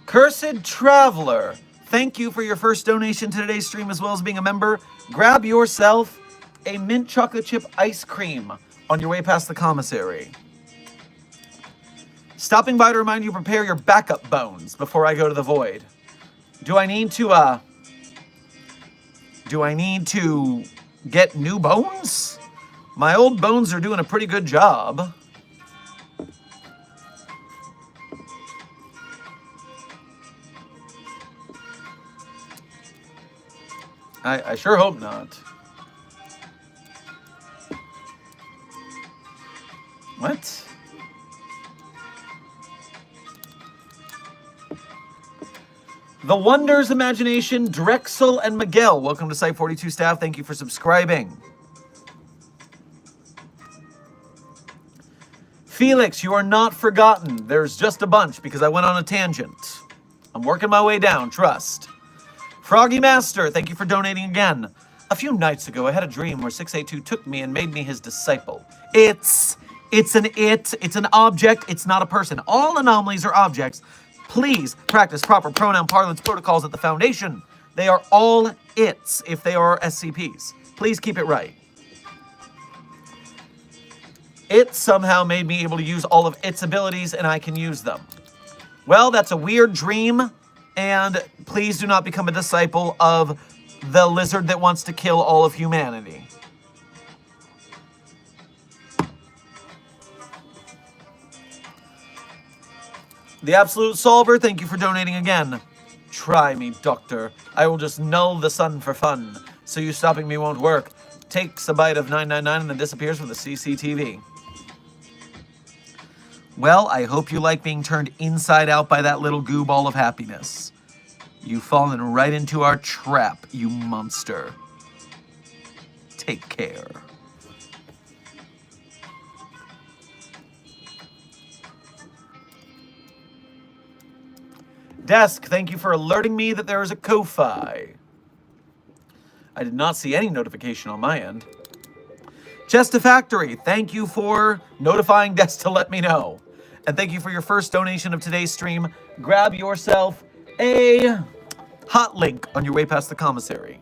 Cursed Traveler, thank you for your first donation to today's stream, as well as being a member. Grab yourself a mint chocolate chip ice cream on your way past the commissary. Stopping by to remind you to prepare your backup bones before I go to the void. Do I need to get new bones? My old bones are doing a pretty good job. I sure hope not. What? The Wonders Imagination, Drexel and Miguel. Welcome to Site 42 staff. Thank you for subscribing. Felix, you are not forgotten. There's just a bunch because I went on a tangent. I'm working my way down, trust. Froggy Master, thank you for donating again. A few nights ago, I had a dream where 682 took me and made me his disciple. It's an object, it's not a person. All anomalies are objects. Please practice proper pronoun parlance protocols at the Foundation. They are all its if they are SCPs. Please keep it right. It somehow made me able to use all of its abilities and I can use them. Well, that's a weird dream, and please do not become a disciple of the lizard that wants to kill all of humanity. The Absolute Solver, thank you for donating again. Try me, Doctor. I will just null the sun for fun. So you stopping me won't work. Takes a bite of 999 and then disappears from the CCTV. Well, I hope you like being turned inside out by that little goo ball of happiness. You've fallen right into our trap, you monster. Take care. Desk, thank you for alerting me that there is a Ko-Fi. I did not see any notification on my end. Chestifactory, thank you for notifying Des to let me know. And thank you for your first donation of today's stream. Grab yourself a hot link on your way past the commissary.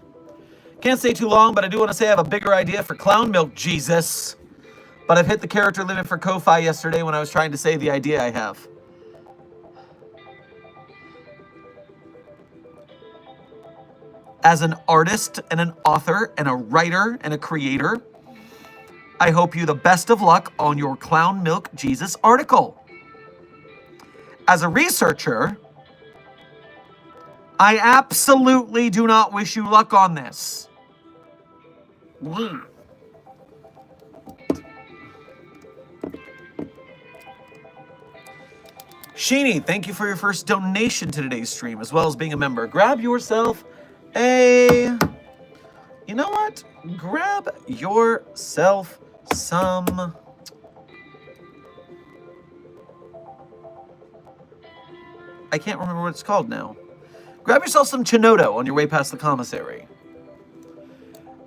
Can't stay too long, but I do want to say I have a bigger idea for Clown Milk Jesus. But I've hit the character limit for Ko-Fi yesterday when I was trying to say the idea I have. As an artist and an author and a writer and a creator, I hope you the best of luck on your Clown Milk Jesus article. As a researcher, I absolutely do not wish you luck on this. Sheeny, thank you for your first donation to today's stream, as well as being a member. Grab yourself a... You know what? Grab yourself some... I can't remember what it's called now. Grab yourself some Chinoto on your way past the commissary.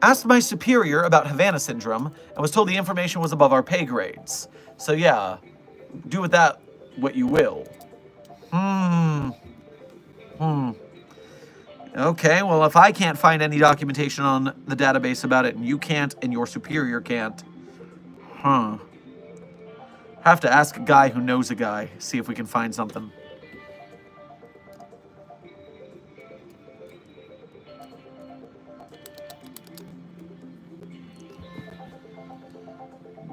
Asked my superior about Havana syndrome and was told the information was above our pay grades. So yeah, do with that what you will. Okay, well, if I can't find any documentation on the database about it and you can't and your superior can't, have to ask a guy who knows a guy, see if we can find something.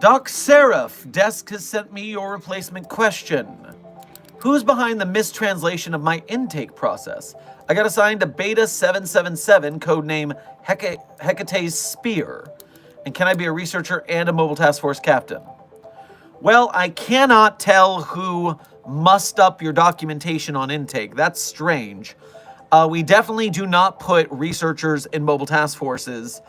Doc Seraph, Desk has sent me your replacement question. Who's behind the mistranslation of my intake process? I got assigned to Beta 777, codename Hecate's Spear. And can I be a researcher and a mobile task force captain? Well, I cannot tell who mussed up your documentation on intake. That's strange. We definitely do not put researchers in mobile task forces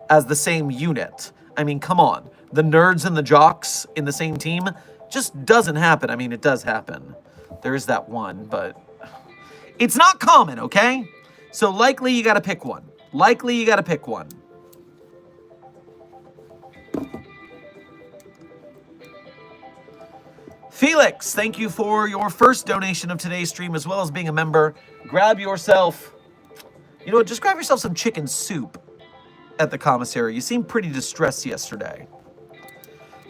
as the same unit. I mean, come on. The nerds and the jocks in the same team just doesn't happen. I mean, it does happen. There is that one, but it's not common, okay? So likely you gotta pick one. Likely you gotta pick one. Felix, thank you for your first donation of today's stream, as well as being a member. Grab yourself, you know what, just grab yourself some chicken soup at the commissary. You seemed pretty distressed yesterday.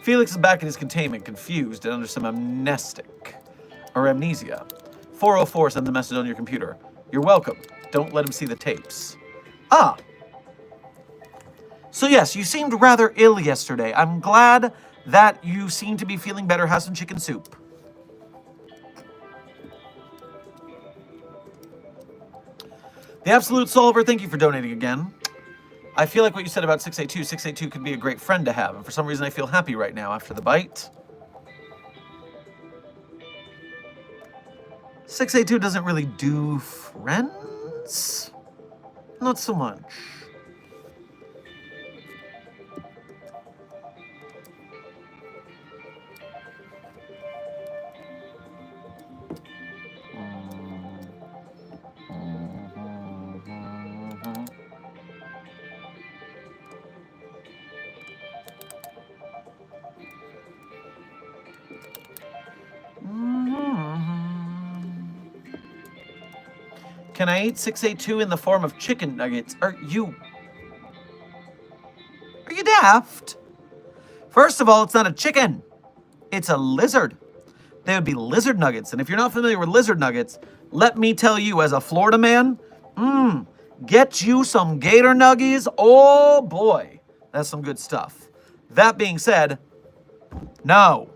Felix is back in his containment, confused and under some amnesia. 404 sent the message on your computer. You're welcome. Don't let him see the tapes. Ah. So yes, you seemed rather ill yesterday. I'm glad that you seem to be feeling better. Have some chicken soup. The Absolute Solver, thank you for donating again. I feel like what you said about 682. 682 could be a great friend to have, and for some reason I feel happy right now after the bite. 682 doesn't really do friends? Not so much. Can I eat 682 in the form of chicken nuggets? Are you daft? First of all, it's not a chicken. It's a lizard. They would be lizard nuggets. And if you're not familiar with lizard nuggets, let me tell you, as a Florida man, get you some gator nuggies. Oh boy, that's some good stuff. That being said, no.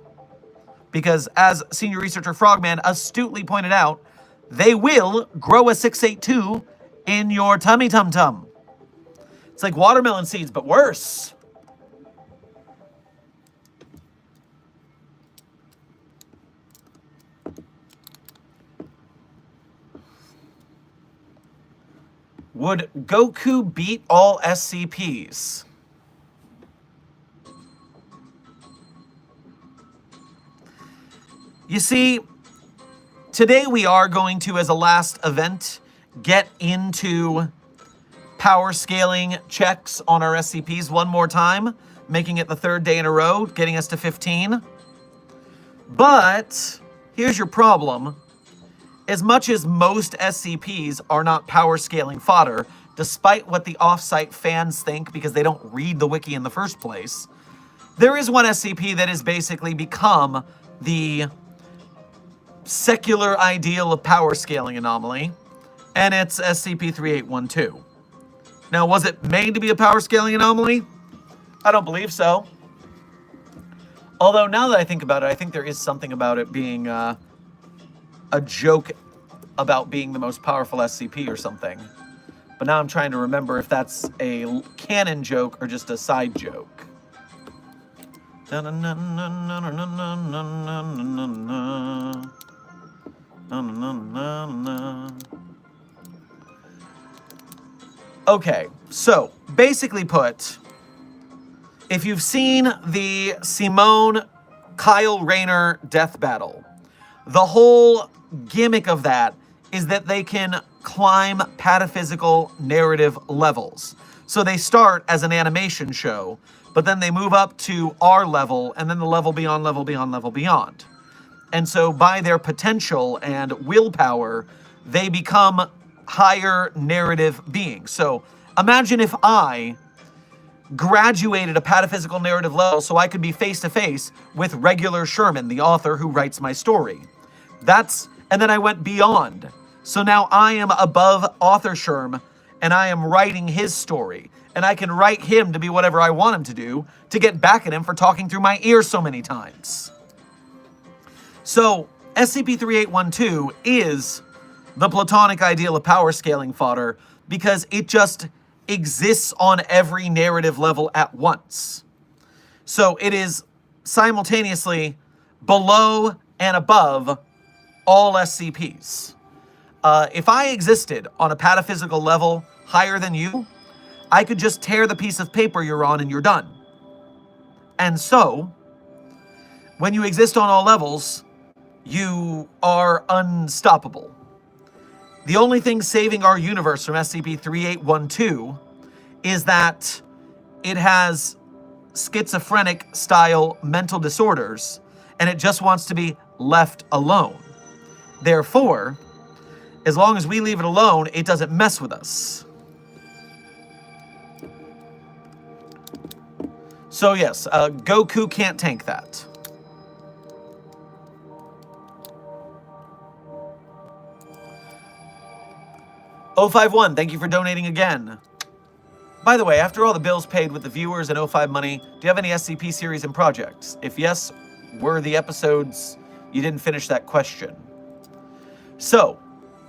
Because as Senior Researcher Frogman astutely pointed out, they will grow a 682 in your tummy tum-tum. It's like watermelon seeds, but worse. Would Goku beat all SCPs? You see, today we are going to, as a last event, get into power scaling checks on our SCPs one more time, making it the 3rd day in a row, getting us to 15. But here's your problem. As much as most SCPs are not power scaling fodder, despite what the offsite fans think because they don't read the wiki in the first place, there is one SCP that has basically become the secular ideal of power scaling anomaly, and it's SCP-3812. Now, was it made to be a power scaling anomaly? I don't believe so. Although, now that I think about it, I think there is something about it being a joke about being the most powerful SCP or something. But now I'm trying to remember if that's a canon joke or just a side joke. Okay, so basically put, if you've seen the Simone Kyle Rayner death battle, the whole gimmick of that is that they can climb pataphysical narrative levels. So they start as an animation show, but then they move up to our level, and then the level beyond, level beyond, level beyond. And so by their potential and willpower, they become higher narrative beings. So imagine if I graduated a pataphysical narrative level so I could be face-to-face with regular Sherman, the author who writes my story. And then I went beyond. So now I am above author Sherm, and I am writing his story. And I can write him to be whatever I want him to do to get back at him for talking through my ear so many times. So SCP-3812 is the platonic ideal of power scaling fodder because it just exists on every narrative level at once. So it is simultaneously below and above all SCPs. If I existed on a pataphysical level higher than you, I could just tear the piece of paper you're on and you're done. And so, when you exist on all levels, you are unstoppable. The only thing saving our universe from SCP-3812 is that it has schizophrenic-style mental disorders, and it just wants to be left alone. Therefore, as long as we leave it alone, it doesn't mess with us. So yes, Goku can't tank that. O51, thank you for donating again. By the way, after all the bills paid with the viewers and O5 money, do you have any SCP series and projects? If yes, were the episodes you didn't finish that question? So,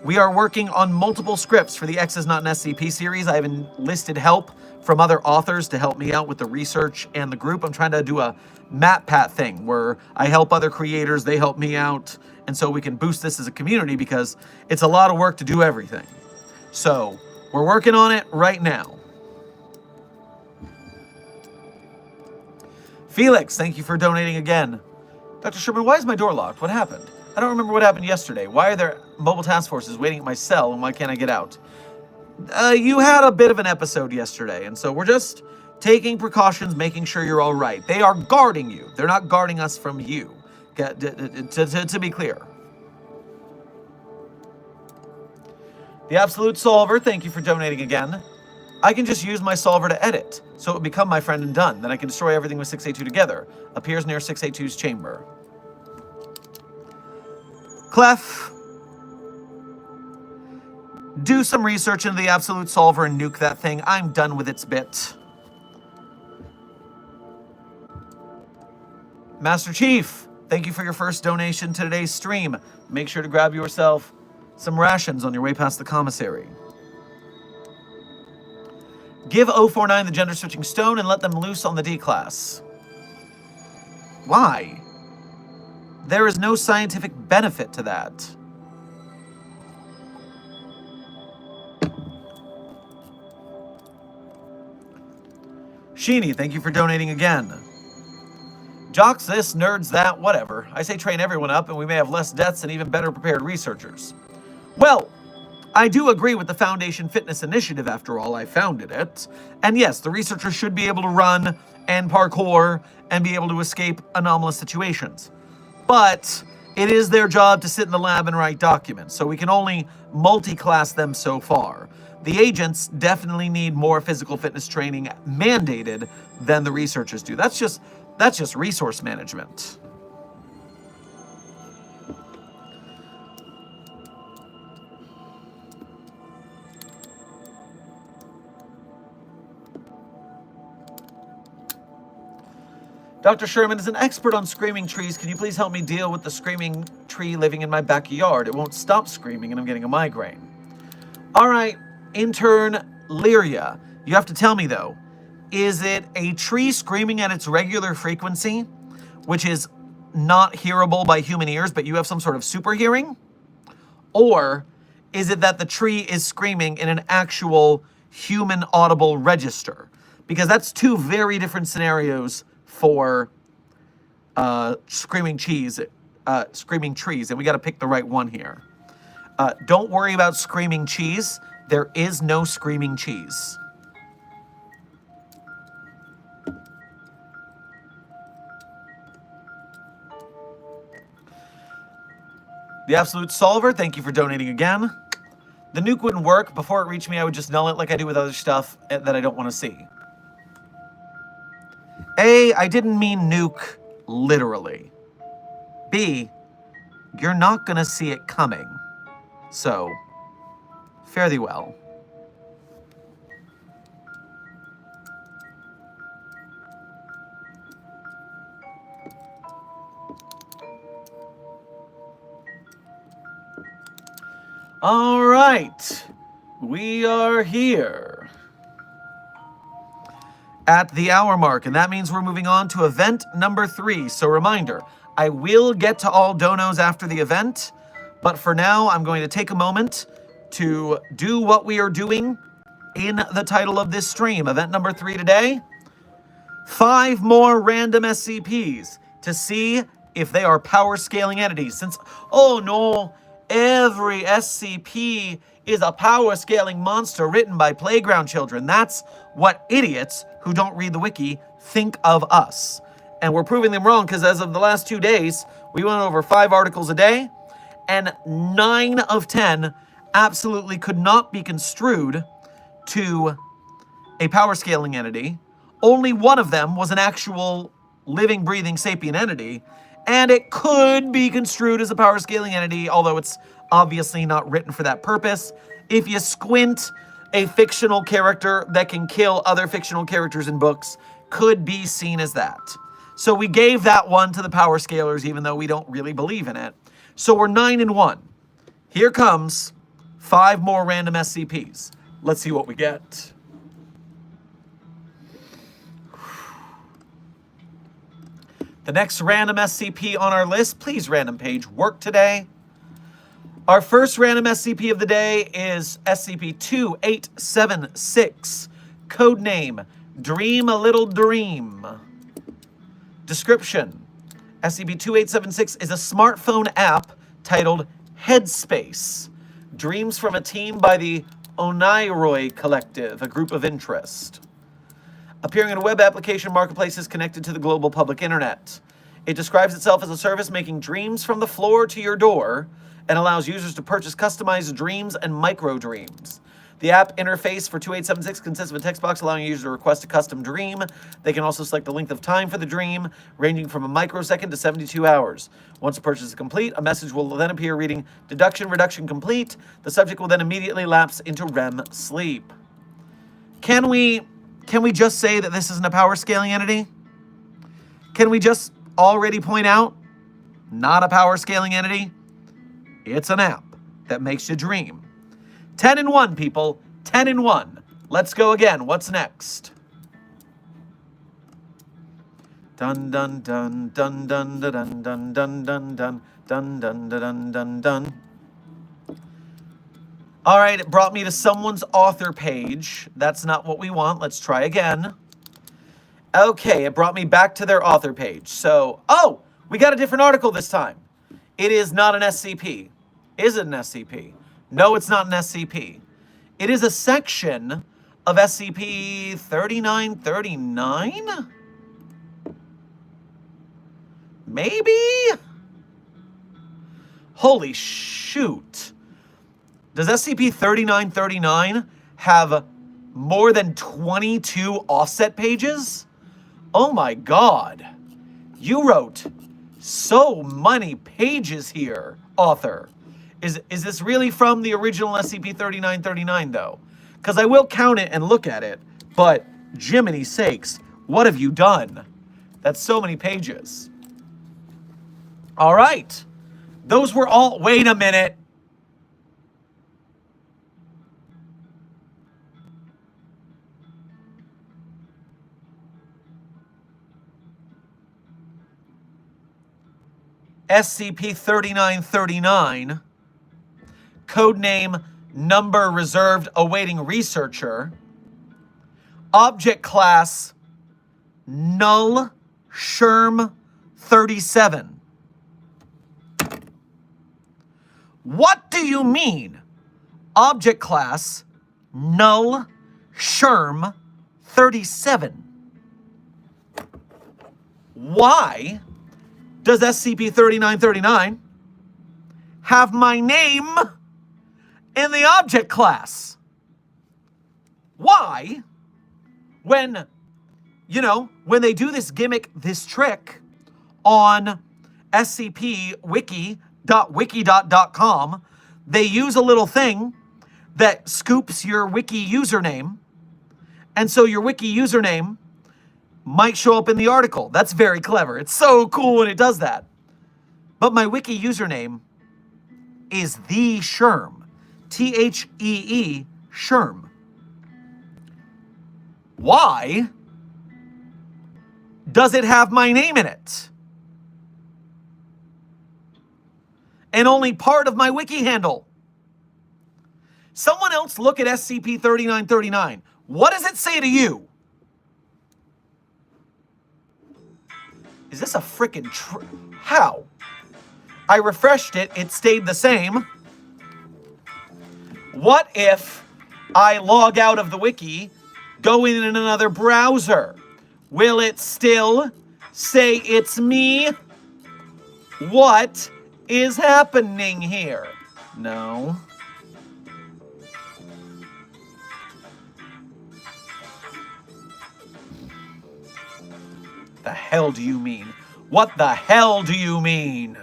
we are working on multiple scripts for the X is Not an SCP series. I have enlisted help from other authors to help me out with the research and the group. I'm trying to do a MatPat thing where I help other creators, they help me out, and so we can boost this as a community because it's a lot of work to do everything. So, we're working on it right now. Felix, thank you for donating again. Dr. Sherman, why is my door locked? What happened? I don't remember what happened yesterday. Why are there mobile task forces waiting at my cell, and why can't I get out? You had a bit of an episode yesterday, and so we're just taking precautions, making sure you're all right. They are guarding you. They're not guarding us from you, to be clear. The Absolute Solver, thank you for donating again. I can just use my solver to edit, so it would become my friend and done. Then I can destroy everything with 682 together. Appears near 682's chamber. Clef, do some research into the Absolute Solver and nuke that thing. I'm done with its bit. Master Chief, thank you for your first donation to today's stream. Make sure to grab yourself some rations on your way past the commissary. Give 049 the gender-switching stone and let them loose on the D-class. Why? There is no scientific benefit to that. Sheeny, thank you for donating again. Jocks this, nerds that, whatever. I say train everyone up and we may have less deaths and even better prepared researchers. Well, I do agree with the Foundation Fitness Initiative, after all, I founded it. And yes, the researchers should be able to run and parkour and be able to escape anomalous situations. But it is their job to sit in the lab and write documents, so we can only multi-class them so far. The agents definitely need more physical fitness training mandated than the researchers do. That's just resource management. Dr. Sherman is an expert on screaming trees. Can you please help me deal with the screaming tree living in my backyard? It won't stop screaming and I'm getting a migraine. All right, intern Lyria, you have to tell me though, is it a tree screaming at its regular frequency, which is not hearable by human ears, but you have some sort of super hearing? Or is it that the tree is screaming in an actual human audible register? Because that's two very different scenarios for screaming trees, and we got to pick the right one here. Don't worry about screaming cheese. There is no screaming cheese. The Absolute Solver, thank you for donating again. The nuke wouldn't work. Before it reached me, I would just null it like I do with other stuff that I don't want to see. A, I didn't mean nuke literally. B, you're not going to see it coming. So, fare thee well. All right, we are here at the hour mark, and that means we're moving on to event number 3. So reminder, I will get to all donos after the event, but for now, I'm going to take a moment to do what we are doing in the title of this stream. Event number 3 today, 5 more random SCPs to see if they are power scaling entities. Since, oh no, every SCP is a power scaling monster written by playground children. That's what idiots who don't read the wiki think of us. And we're proving them wrong, because as of the last 2 days, we went over 5 articles a day, and 9 of 10 absolutely could not be construed to a power scaling entity. Only one of them was an actual living, breathing sapient entity, and it could be construed as a power scaling entity, although it's obviously not written for that purpose. If you squint, a fictional character that can kill other fictional characters in books could be seen as that. So we gave that one to the power scalers, even though we don't really believe in it. So we're 9 and 1. Here comes 5 more random SCPs. Let's see what we get. The next random SCP on our list, please random page work today. Our first random SCP of the day is SCP-2876, codename Dream a Little Dream. Description: SCP-2876 is a smartphone app titled Headspace. Dreams from a team by the Oneiroi Collective, a group of interest. Appearing in a web application marketplace is connected to the global public internet. It describes itself as a service making dreams from the floor to your door and allows users to purchase customized dreams and micro dreams. The app interface for 2876 consists of a text box allowing a user to request a custom dream. They can also select the length of time for the dream, ranging from a microsecond to 72 hours. Once the purchase is complete, a message will then appear reading "Deduction Reduction Complete." The subject will then immediately lapse into REM sleep. Can we just say that this isn't a power scaling entity? Can we just already point out, not a power scaling entity? It's an app that makes you dream. 10 and 1, people. 10 and 1. Let's go again. What's next? Dun dun dun dun dun dun dun dun dun dun dun dun dun dun dun. All right, it brought me to someone's author page. That's not what we want. Let's try again. Okay, it brought me back to their author page. So, oh, we got a different article this time. It is not an SCP. Is it an SCP? No, it's not an SCP. It is a section of SCP 3939? Maybe? Holy shoot. Does SCP 3939 have more than 22 offset pages? Oh my god. You wrote so many pages here, author. Is this really from the original SCP-3939, though? Because I will count it and look at it, but Jiminy sakes, what have you done? That's so many pages. All right. Those were all... Wait a minute. SCP-3939, codename Number Reserved Awaiting Researcher, Object Class Null Sherm 37. What do you mean? Object Class Null Sherm 37. Why does SCP-3939 have my name in the object class? Why, when they do this gimmick, this trick on scpwiki.wiki.com, they use a little thing that scoops your wiki username, and so your wiki username might show up in the article. That's very clever. It's so cool when it does that. But my wiki username is the Sherm. T-H-E-E, Sherm. Why does it have my name in it? And only part of my wiki handle. Someone else look at SCP-3939. What does it say to you? Is this a frickin' how? I refreshed it, it stayed the same. What if I log out of the wiki, go in another browser? Will it still say it's me? What is happening here? No. The hell do you mean? What the hell do you mean?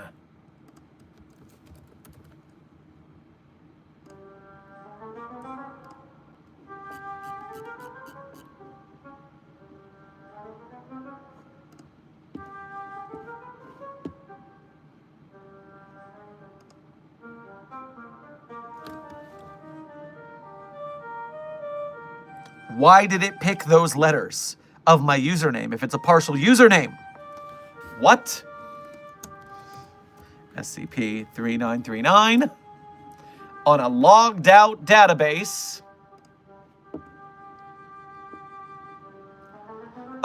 Why did it pick those letters of my username if it's a partial username? What? SCP-3939 on a logged out database.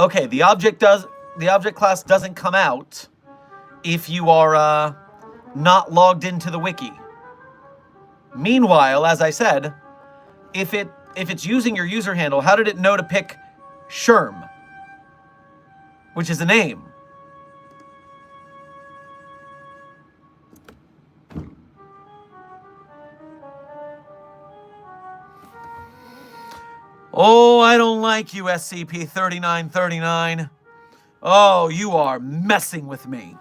Okay, the object class doesn't come out if you are not logged into the wiki. Meanwhile, as I said, if it's using your user handle, how did it know to pick Sherm, which is a name? Oh, I don't like you, SCP-3939. Oh, you are messing with me.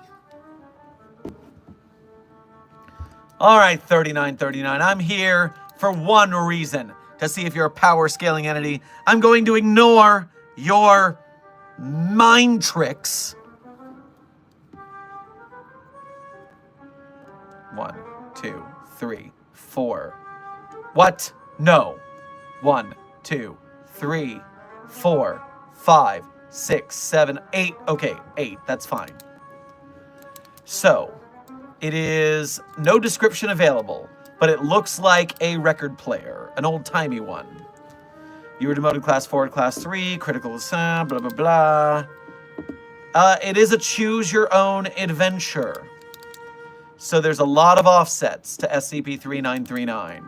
All right, 3939, I'm here for one reason, to see if you're a power scaling entity. I'm going to ignore your mind tricks. 1, 2, 3, 4. What? No. 1, 2, 3, 4, 5, 6, 7, 8. Okay, 8. That's fine. So, it is no description available, but it looks like a record player, an old-timey one. You were demoted class 4 to class 3, critical assign, blah, blah, blah. It is a choose-your-own adventure. So there's a lot of offsets to SCP-3939.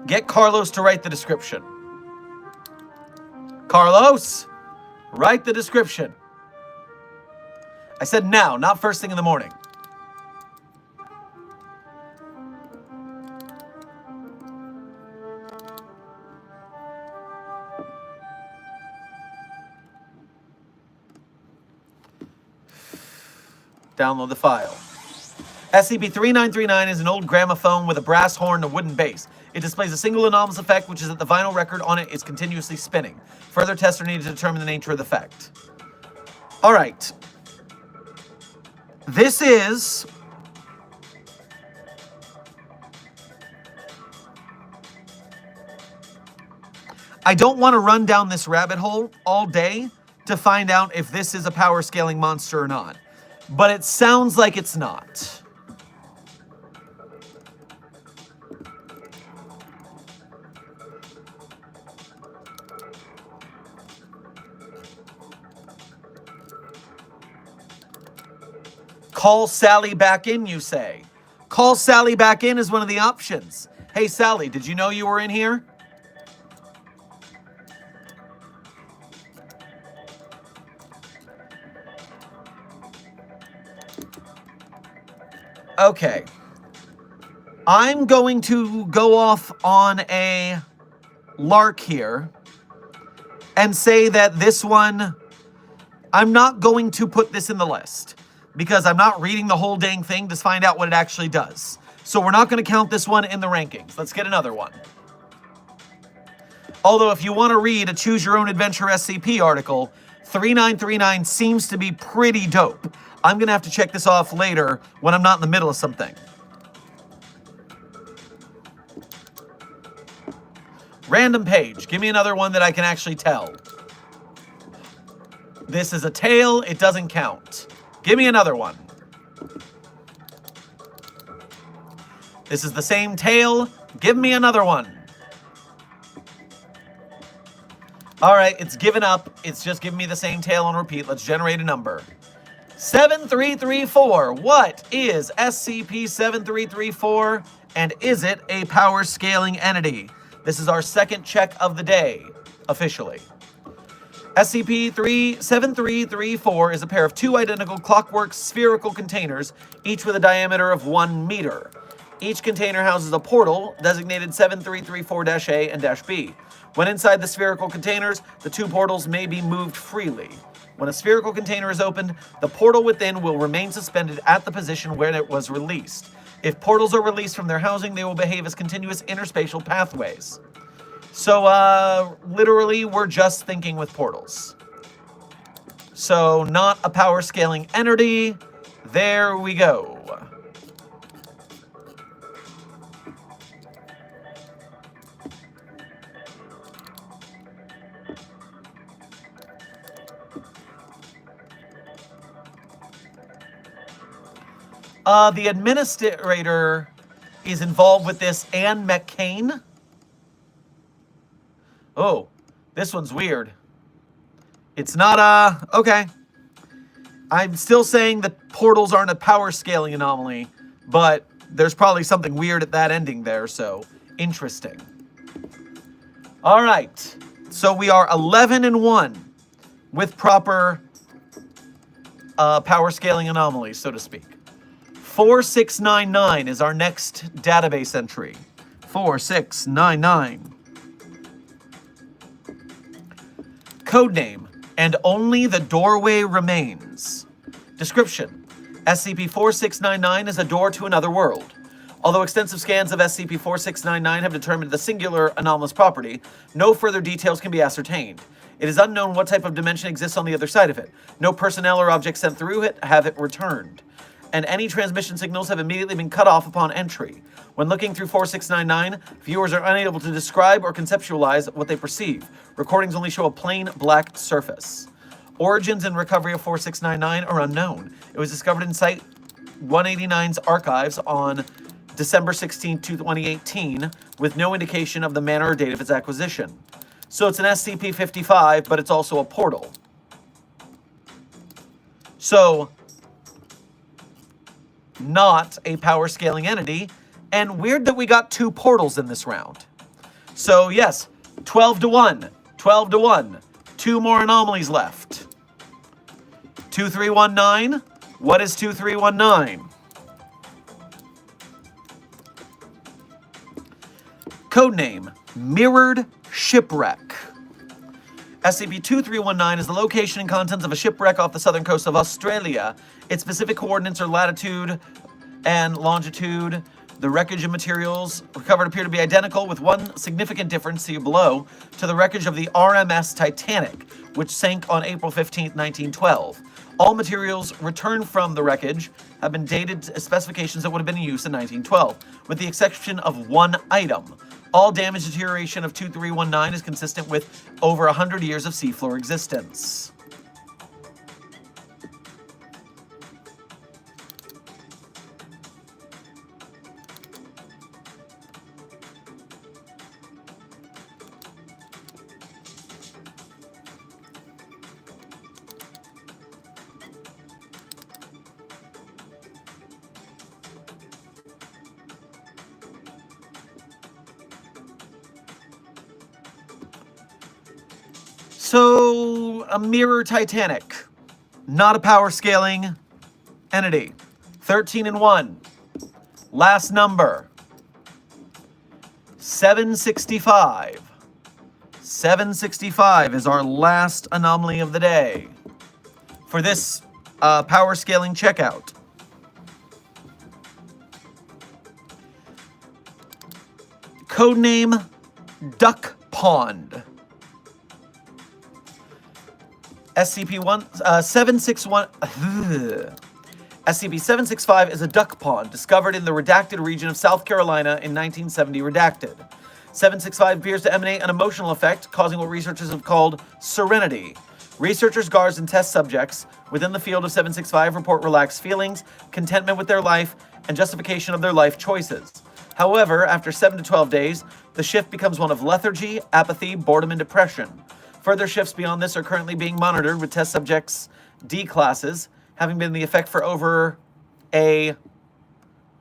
Get Carlos to write the description. Carlos, write the description. I said now, not first thing in the morning. Download the file. SCP-3939 is an old gramophone with a brass horn and a wooden base. It displays a single anomalous effect, which is that the vinyl record on it is continuously spinning. Further tests are needed to determine the nature of the effect. All right. This is... I don't want to run down this rabbit hole all day to find out if this is a power scaling monster or not. But it sounds like it's not. Call Sally back in, you say. Call Sally back in is one of the options. Hey, Sally, did you know you were in here? Okay. I'm going to go off on a lark here and say that this one, I'm not going to put this in the list because I'm not reading the whole dang thing to find out what it actually does. So we're not going to count this one in the rankings. Let's get another one. Although if you want to read a Choose Your Own Adventure SCP article, 3939 seems to be pretty dope. I'm going to have to check this off later when I'm not in the middle of something. Random page. Give me another one that I can actually tell. This is a tail. It doesn't count. Give me another one. This is the same tail. Give me another one. All right, it's given up. It's just giving me the same tail on repeat. Let's generate a number. 7334. What is SCP-7334? And is it a power scaling entity? This is our second check of the day, officially. SCP-7334 is a pair of two identical clockwork spherical containers, each with a diameter of 1 meter. Each container houses a portal designated 7334-A and -B. When inside the spherical containers, the two portals may be moved freely. When a spherical container is opened, the portal within will remain suspended at the position where it was released. If portals are released from their housing, they will behave as continuous interspatial pathways. So, literally, we're just thinking with portals. So, not a power scaling entity. There we go. The administrator is involved with this, Anne McCain. Oh, this one's weird. It's not, okay. I'm still saying that portals aren't a power scaling anomaly, but there's probably something weird at that ending there, so interesting. All right, so we are 11-1 with proper power scaling anomalies, so to speak. 4699 is our next database entry. 4699. Codename, and only the doorway remains. Description: SCP-4699 is a door to another world. Although extensive scans of SCP-4699 have determined the singular anomalous property, no further details can be ascertained. It is unknown what type of dimension exists on the other side of it. No personnel or objects sent through it have it returned, and any transmission signals have immediately been cut off upon entry. When looking through 4699, viewers are unable to describe or conceptualize what they perceive. Recordings only show a plain black surface. Origins and recovery of 4699 are unknown. It was discovered in Site 189's archives on December 16, 2018, with no indication of the manner or date of its acquisition. So it's an SCP-55, but it's also a portal. So, not a power scaling entity. And weird that we got 2 portals in this round. So, yes, 12 to 1. 12 to 1. 2 more anomalies left. 2319. What is 2319? Codename, Mirrored Shipwreck. SCP-2319 is the location and contents of a shipwreck off the southern coast of Australia. Its specific coordinates are latitude and longitude. The wreckage and materials recovered appear to be identical, with one significant difference, see below, to the wreckage of the RMS Titanic, which sank on April 15, 1912. All materials returned from the wreckage have been dated to specifications that would have been in use in 1912, with the exception of one item. All damage deterioration of 2319 is consistent with over 100 years of seafloor existence. So, a mirror Titanic, not a power scaling entity. 13 and 1. Last number. 765. 765 is our last anomaly of the day for this power scaling checkout. Codename Duck Pond. SCP-761... SCP-765 is a duck pond discovered in the redacted region of South Carolina in 1970 redacted. 765 appears to emanate an emotional effect, causing what researchers have called serenity. Researchers, guards, and test subjects within the field of 765 report relaxed feelings, contentment with their life, and justification of their life choices. However, after 7 to 12 days, the shift becomes one of lethargy, apathy, boredom, and depression. Further shifts beyond this are currently being monitored, with test subjects D classes having been the effect for over a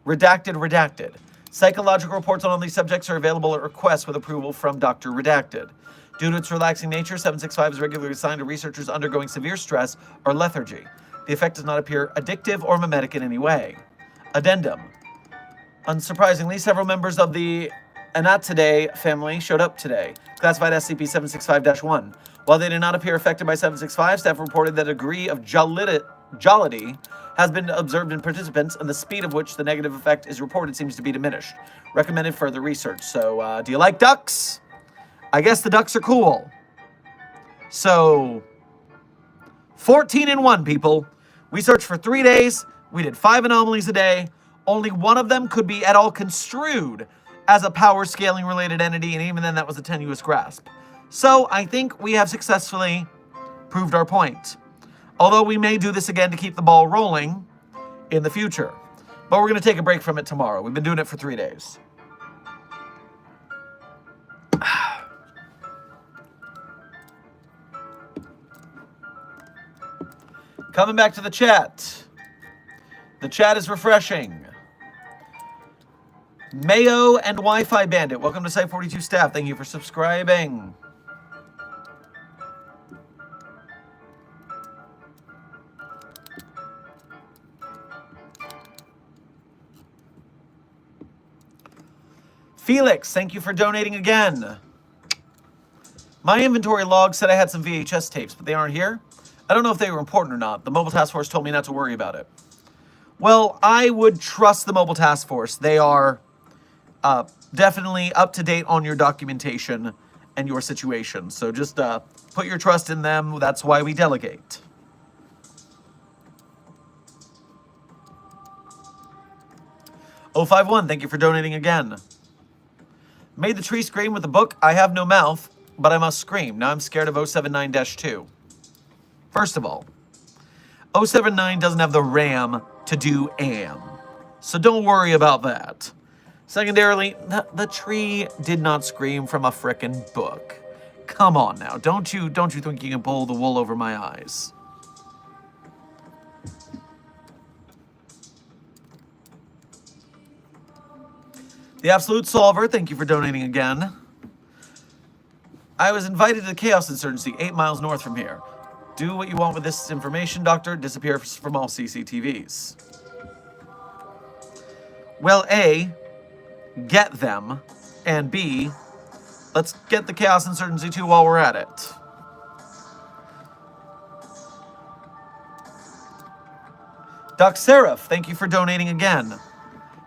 redacted. Psychological reports on all these subjects are available at request with approval from Dr. Redacted. Due to its relaxing nature, 765 is regularly assigned to researchers undergoing severe stress or lethargy. The effect does not appear addictive or mimetic in any way. Addendum. Unsurprisingly, several members of the Anatidae family showed up today, classified SCP-765-1. While they did not appear affected by 765, staff reported that a degree of jollity has been observed in participants, and the speed of which the negative effect is reported seems to be diminished. Recommended further research. So, do you like ducks? I guess the ducks are cool. So, 14 and 1, people. We searched for 3 days. We did 5 anomalies a day. Only one of them could be at all construed as a power scaling related entity, and even then that was a tenuous grasp. So I think we have successfully proved our point. Although we may do this again to keep the ball rolling in the future. But we're going to take a break from it tomorrow. We've been doing it for 3 days. Coming back to the chat. The chat is refreshing. Mayo and Wi-Fi Bandit, welcome to Site 42 staff. Thank you for subscribing. Felix, thank you for donating again. My inventory log said I had some VHS tapes, but they aren't here. I don't know if they were important or not. The Mobile Task Force told me not to worry about it. Well, I would trust the Mobile Task Force. They are definitely up to date on your documentation and your situation. So just put your trust in them. That's why we delegate. O51, thank you for donating again. Made the tree scream with the book. I have no mouth, but I must scream. Now I'm scared of 079-2. First of all, 079 doesn't have the RAM to do AM. So don't worry about that. Secondarily, the tree did not scream from a frickin' book. Come on now. Don't you think you can pull the wool over my eyes? The Absolute Solver, thank you for donating again. I was invited to the Chaos Insurgency 8 miles north from here. Do what you want with this information, Doctor. Disappear from all CCTVs. Well, A, get them, and B, let's get the Chaos Insurgency 2 while we're at it. Doc Seraph, thank you for donating again.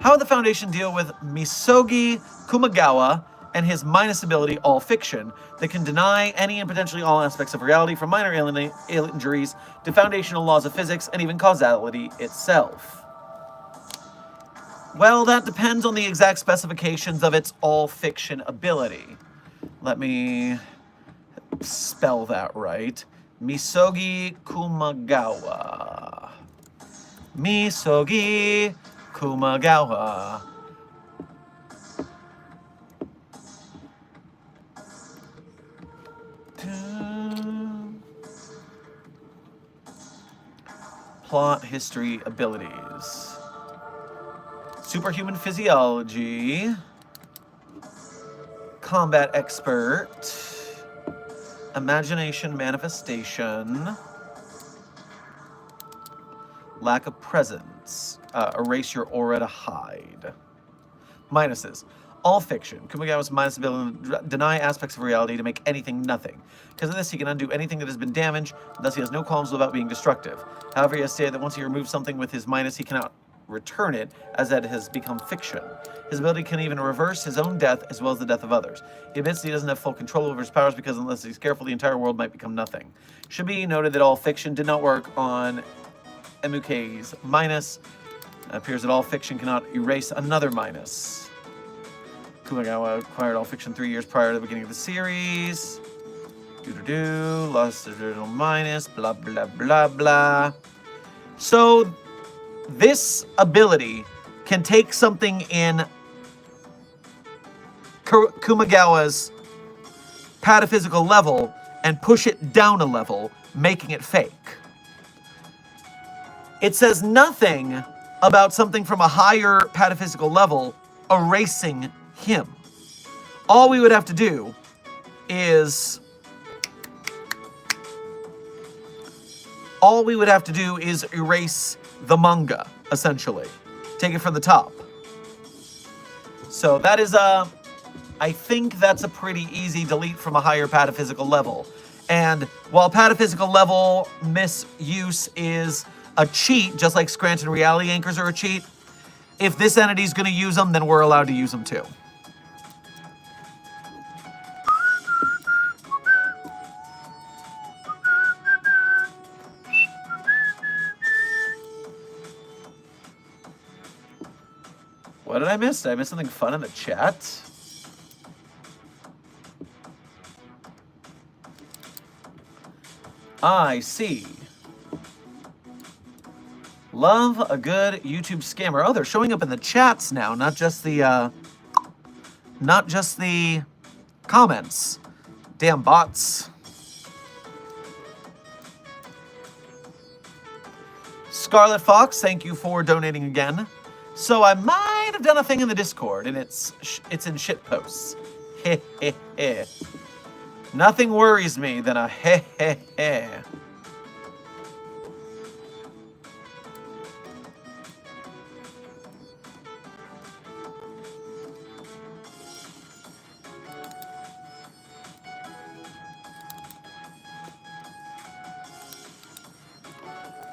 How would the Foundation deal with Misogi Kumagawa and his minus ability, All Fiction, that can deny any and potentially all aspects of reality, from minor injuries to foundational laws of physics and even causality itself? Well, that depends on the exact specifications of its All Fiction ability. Let me spell that right. Misogi Kumagawa. Misogi Kumagawa. Plot, history, abilities. Superhuman physiology. Combat expert. Imagination manifestation. Lack of presence. Erase your aura to hide. Minuses. All fiction. Kumagawa's minus ability to deny aspects of reality to make anything nothing. Because of this, he can undo anything that has been damaged, and thus he has no qualms about being destructive. However, he has stated that once he removes something with his minus, he cannot return it, as that has become fiction. His ability can even reverse his own death as well as the death of others. He admits that he doesn't have full control over his powers because unless he's careful, the entire world might become nothing. Should be noted that all fiction did not work on MUK's minus. It appears that all fiction cannot erase another minus. Kumagawa acquired all fiction 3 years prior to the beginning of the series. Lost original minus, blah, blah, blah, blah. So, this ability can take something in Kumagawa's pataphysical level and push it down a level, making it fake. It says nothing about something from a higher pataphysical level erasing him. All we would have to do is erase the manga, essentially. Take it from the top. So that is I think that's a pretty easy delete from a higher pataphysical level. And while pataphysical level misuse is a cheat, just like Scranton reality anchors are a cheat, if this entity's going to use them, then we're allowed to use them too. What did I miss? Did I miss something fun in the chat? I see. Love a good YouTube scammer. Oh, they're showing up in the chats now, not just the comments. Damn bots. Scarlet Fox, thank you for donating again. So I might have done a thing in the Discord, and it's in shit posts. Heh heh heh. Nothing worries me than a heh heh heh.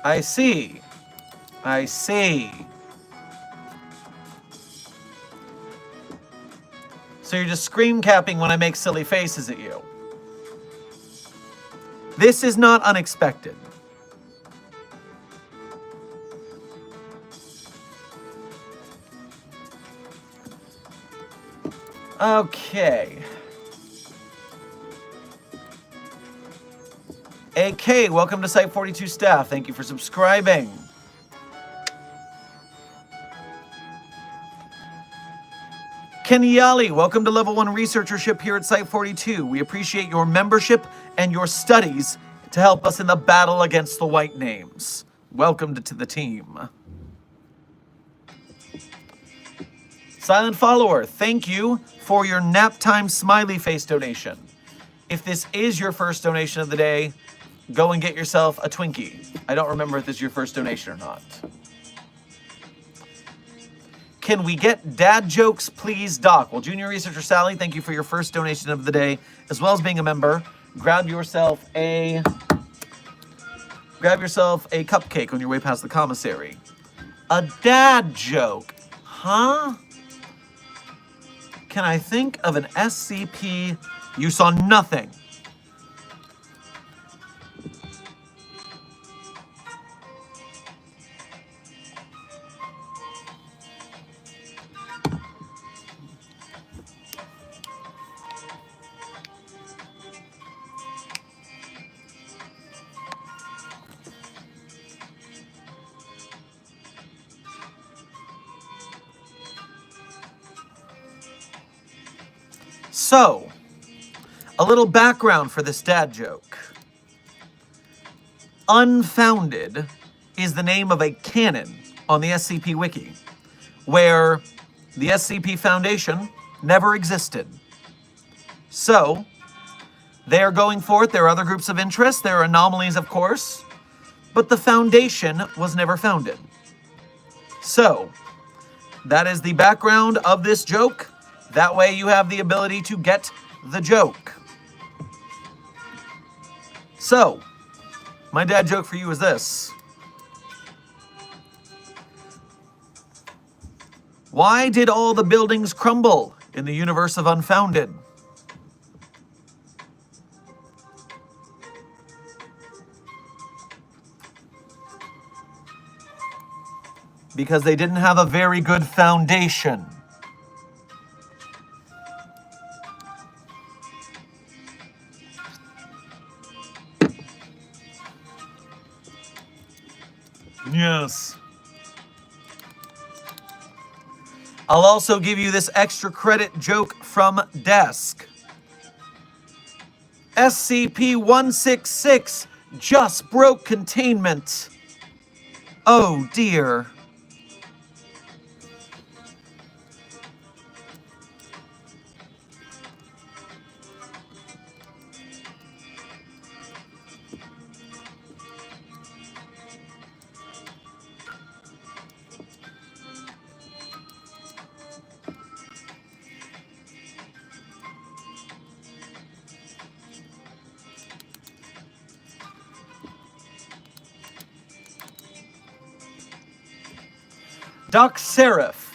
I see. I see. So you're just scream capping when I make silly faces at you. This is not unexpected. Okay. AK, welcome to Site 42 staff. Thank you for subscribing. Kenyali, welcome to Level 1 Researchership here at Site 42. We appreciate your membership and your studies to help us in the battle against the white names. Welcome to the team. Silent Follower, thank you for your nap time smiley face donation. If this is your first donation of the day, go and get yourself a Twinkie. I don't remember if this is your first donation or not. Can we get dad jokes, please, Doc? Well, Junior Researcher Sally, thank you for your first donation of the day, as well as being a member. Grab yourself a cupcake on your way past the commissary. A dad joke, huh? Can I think of an SCP? You saw nothing. So, a little background for this dad joke. Unfounded is the name of a canon on the SCP Wiki, where the SCP Foundation never existed. So, they are going forth. There are other groups of interest. There are anomalies, of course, but the Foundation was never founded. So, that is the background of this joke. That way you have the ability to get the joke. So, my dad joke for you is this. Why did all the buildings crumble in the universe of Unfounded? Because they didn't have a very good foundation. Yes. I'll also give you this extra credit joke from Desk. SCP-166 just broke containment. Oh dear. Dr.S,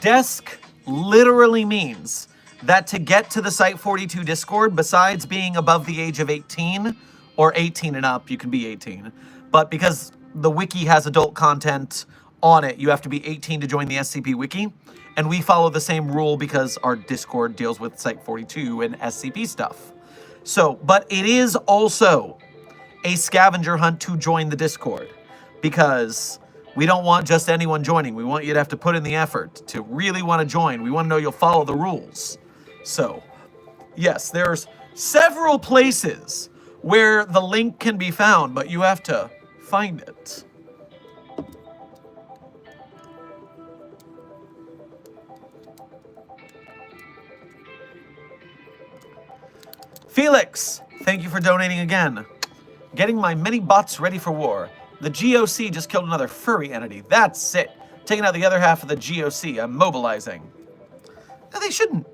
desk literally means that to get to the Site-42 Discord, besides being above the age of 18, or 18 and up, you can be 18, but because the wiki has adult content on it, you have to be 18 to join the SCP Wiki, and we follow the same rule because our Discord deals with Site-42 and SCP stuff. So, but it is also a scavenger hunt to join the Discord, because we don't want just anyone joining. We want you to have to put in the effort to really want to join. We want to know you'll follow the rules. So, yes, there's several places where the link can be found, but you have to find it. Felix, thank you for donating again. Getting my many bots ready for war. The GOC just killed another furry entity. That's it. Taking out the other half of the GOC. I'm mobilizing. No, they shouldn't.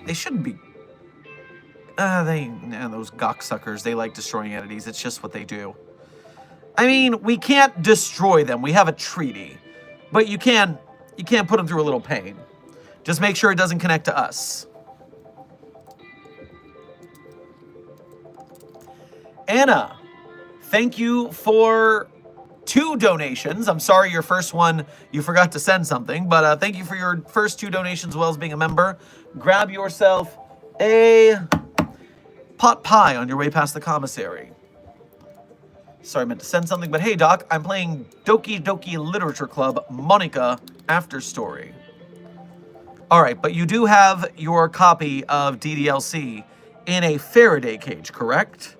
They shouldn't be. Those gawksuckers, they like destroying entities. It's just what they do. I mean, we can't destroy them. We have a treaty. But you can't put them through a little pain. Just make sure it doesn't connect to us. Anna, thank you for 2 donations. I'm sorry your first one, you forgot to send something, but thank you for your first 2 donations as well as being a member. Grab yourself a pot pie on your way past the commissary. Sorry, I meant to send something, but hey, Doc, I'm playing Doki Doki Literature Club Monica After Story. All right, but you do have your copy of DDLC in a Faraday cage, correct?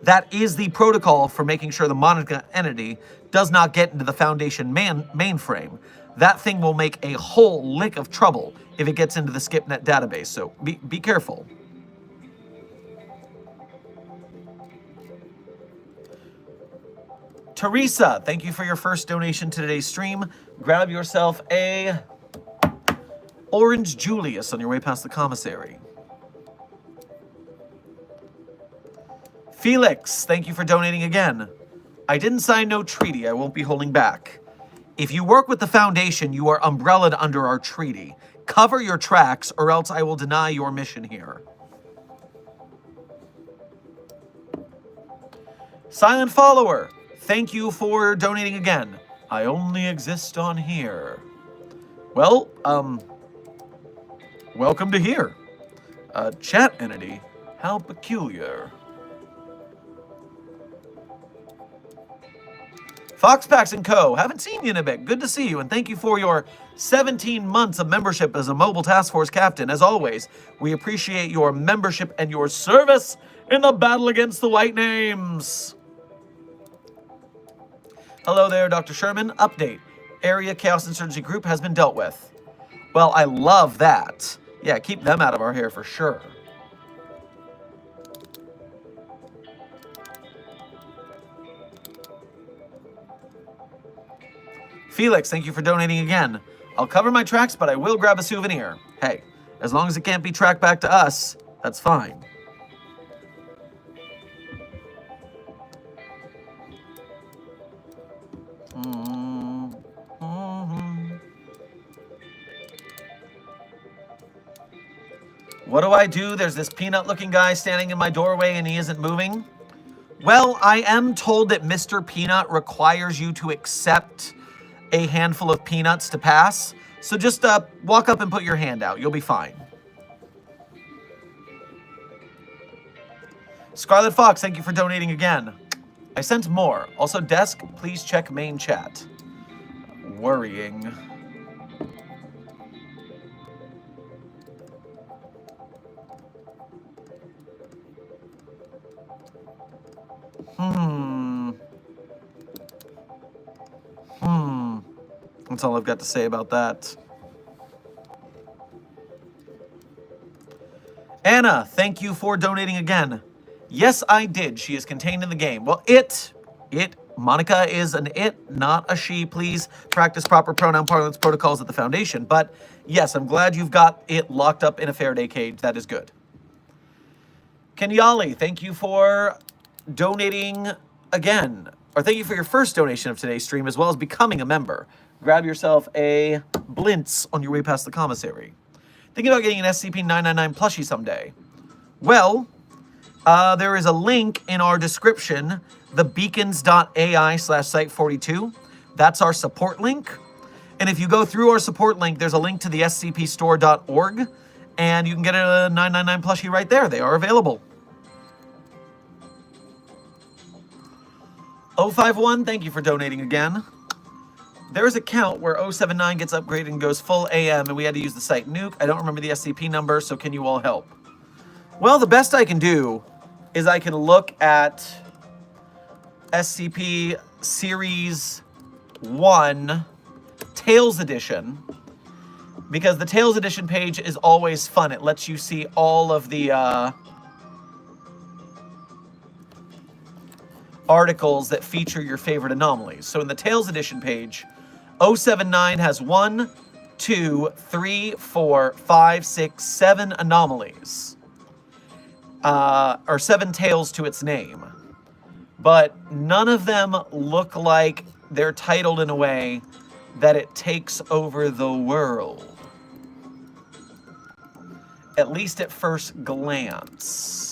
That is the protocol for making sure the Monica entity does not get into the Foundation mainframe. that thing will make a whole lick of trouble if it gets into the SCPnet database, so be careful. Teresa, thank you for your first donation to today's stream. Grab yourself a Orange Julius on your way past the commissary. Felix, thank you for donating again. I didn't sign no treaty. I won't be holding back. If you work with the Foundation, you are umbrellaed under our treaty. Cover your tracks, or else I will deny your mission here. Silent Follower, thank you for donating again. I only exist on here. Well, welcome to here. Chat entity, how peculiar. Foxpacks & Co. Haven't seen you in a bit. Good to see you, and thank you for your 17 months of membership as a Mobile Task Force Captain. As always, we appreciate your membership and your service in the battle against the White Names. Hello there, Dr. Sherman. Update. Area Chaos Insurgency Group has been dealt with. Well, I love that. Yeah, keep them out of our hair for sure. Felix, thank you for donating again. I'll cover my tracks, but I will grab a souvenir. Hey, as long as it can't be tracked back to us, that's fine. What do I do? There's this peanut-looking guy standing in my doorway and he isn't moving. Well, I am told that Mr. Peanut requires you to accept a handful of peanuts to pass. So just walk up and put your hand out. You'll be fine. Scarlet Fox, thank you for donating again. I sent more. Also, Desk, please check main chat. Worrying. That's all I've got to say about that. Anna, thank you for donating again. Yes, I did. She is contained in the game. Well, Monica is an it, not a she. Please practice proper pronoun parlance protocols at the Foundation. But yes, I'm glad you've got it locked up in a Faraday cage. That is good. Kenyali, thank you for donating again. Or thank you for your first donation of today's stream, as well as becoming a member. Grab yourself a Blintz on your way past the commissary. Thinking about getting an SCP-999 plushie someday. Well, there is a link in our description, thebeacons.ai/site42. That's our support link. And if you go through our support link, there's a link to the scpstore.org, and you can get a 999 plushie right there. They are available. 051, thank you for donating again. There is a count where 079 gets upgraded and goes full AM, and we had to use the site nuke. I don't remember the SCP number, so can you all help? Well, the best I can do is I can look at SCP Series 1 Tales Edition, because the Tales Edition page is always fun. It lets you see all of the articles that feature your favorite anomalies. So in the Tales Edition page, 079 has 1, 2, 3, 4, 5, 6, 7 anomalies. Or 7 tales to its name. But none of them look like they're titled in a way that it takes over the world. At least at first glance.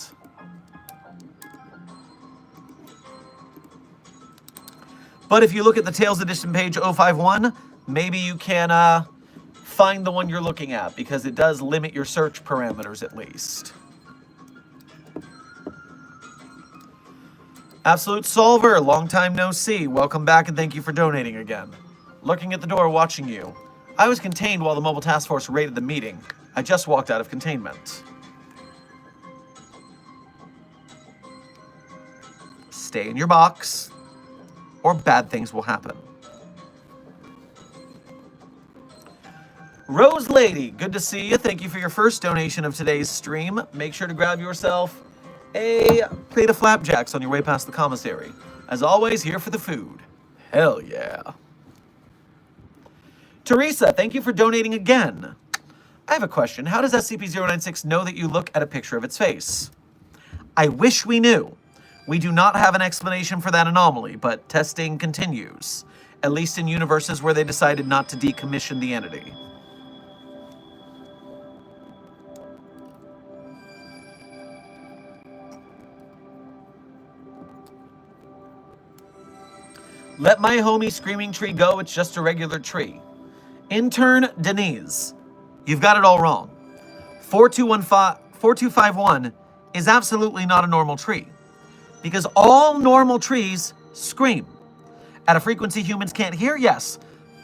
But if you look at the Tales Edition page 051, maybe you can find the one you're looking at, because it does limit your search parameters at least. Absolute Solver, long time no see. Welcome back and thank you for donating again. Looking at the door, watching you. I was contained while the Mobile Task Force raided the meeting. I just walked out of containment. Stay in your box, or bad things will happen. Rose Lady, good to see you. Thank you for your first donation of today's stream. Make sure to grab yourself a plate of flapjacks on your way past the commissary. As always, here for the food. Hell yeah. Teresa, thank you for donating again. I have a question. How does SCP-096 know that you look at a picture of its face? I wish we knew. We do not have an explanation for that anomaly, but testing continues. At least in universes where they decided not to decommission the entity. Let my homie Screaming Tree go, it's just a regular tree. Intern Denise, you've got it all wrong. 4251 is absolutely not a normal tree. Because all normal trees scream. At a frequency humans can't hear, yes,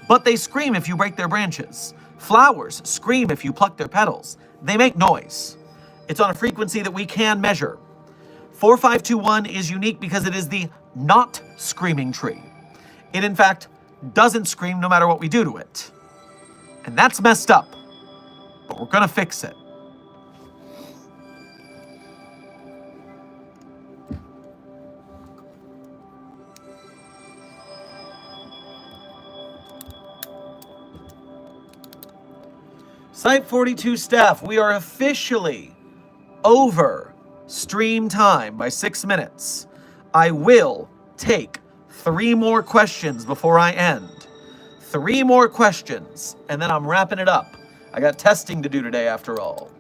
but they scream if you break their branches. Flowers scream if you pluck their petals. They make noise. It's on a frequency that we can measure. 4521 is unique because it is the not screaming tree. It, in fact, doesn't scream no matter what we do to it. And that's messed up. But we're gonna fix it. Site 42 staff, we are officially over stream time by 6 minutes. I will take 3 more questions before I end. 3 more questions, and then I'm wrapping it up. I got testing to do today after all.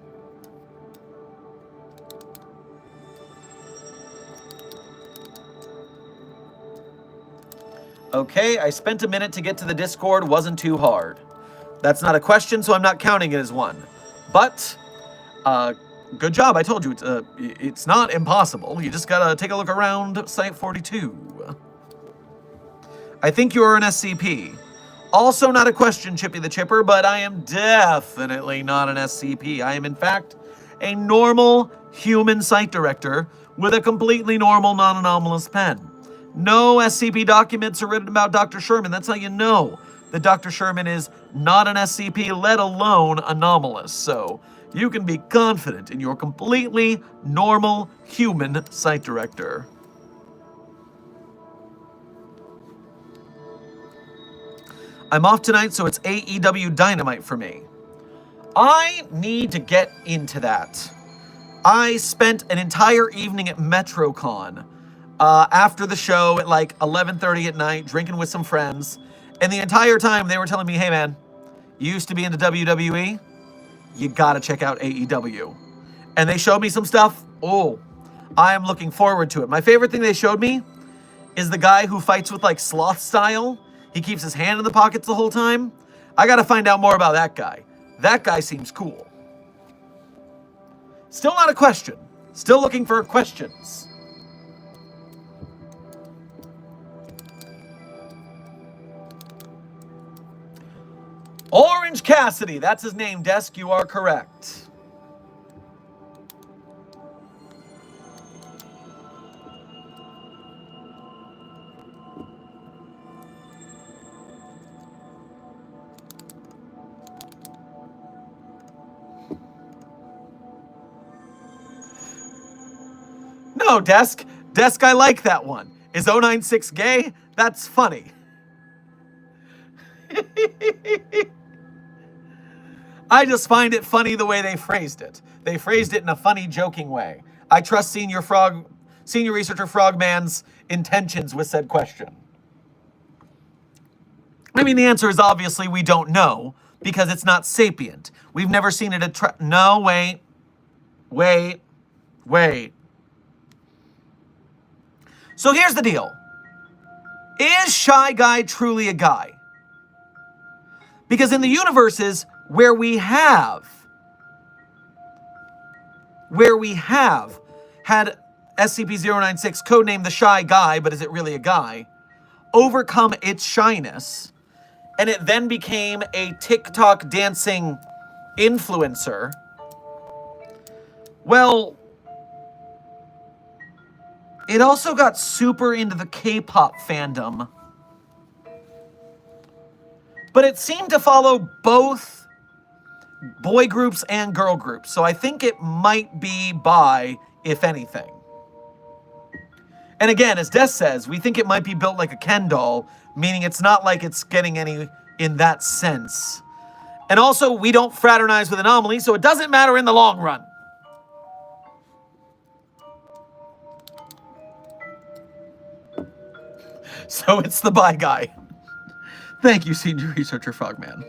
Okay, I spent a minute to get to the Discord, wasn't too hard. That's not a question, so I'm not counting it as one. But, good job, I told you, it's not impossible. You just gotta take a look around Site 42. I think you're an SCP. Also not a question, Chippy the Chipper, but I am definitely not an SCP. I am, in fact, a normal human site director with a completely normal, non-anomalous pen. No SCP documents are written about Dr. Sherman. That's how you know that Dr. Sherman is not an SCP, let alone anomalous. So you can be confident in your completely normal human site director. I'm off tonight, so it's AEW Dynamite for me. I need to get into that. I spent an entire evening at MetroCon after the show at like 11:30 at night, drinking with some friends. And the entire time they were telling me, hey man, you used to be into WWE? You gotta check out AEW. And they showed me some stuff. Oh, I am looking forward to it. My favorite thing they showed me is the guy who fights with like sloth style. He keeps his hand in the pockets the whole time. I gotta find out more about that guy. That guy seems cool. Still not a question. Still looking for questions. Orange Cassidy, that's his name, Desk, you are correct. No, Desk. Desk, I like that one. Is 096 gay? That's funny. I just find it funny the way they phrased it. They phrased it in a funny, joking way. I trust Senior Researcher Frogman's intentions with said question. I mean, the answer is obviously we don't know, because it's not sapient. We've never seen it No, wait. So here's the deal. Is Shy Guy truly a guy? Because in the universes where we have had SCP-096, codenamed the Shy Guy, but is it really a guy, overcome its shyness, and it then became a TikTok dancing influencer, well, it also got super into the K-pop fandom. But it seemed to follow both boy groups and girl groups. So I think it might be bi, if anything. And again, as Des says, we think it might be built like a Ken doll, meaning it's not like it's getting any in that sense. And also, we don't fraternize with anomalies, so it doesn't matter in the long run. So it's the bi guy. Thank you, Senior Researcher Frogman.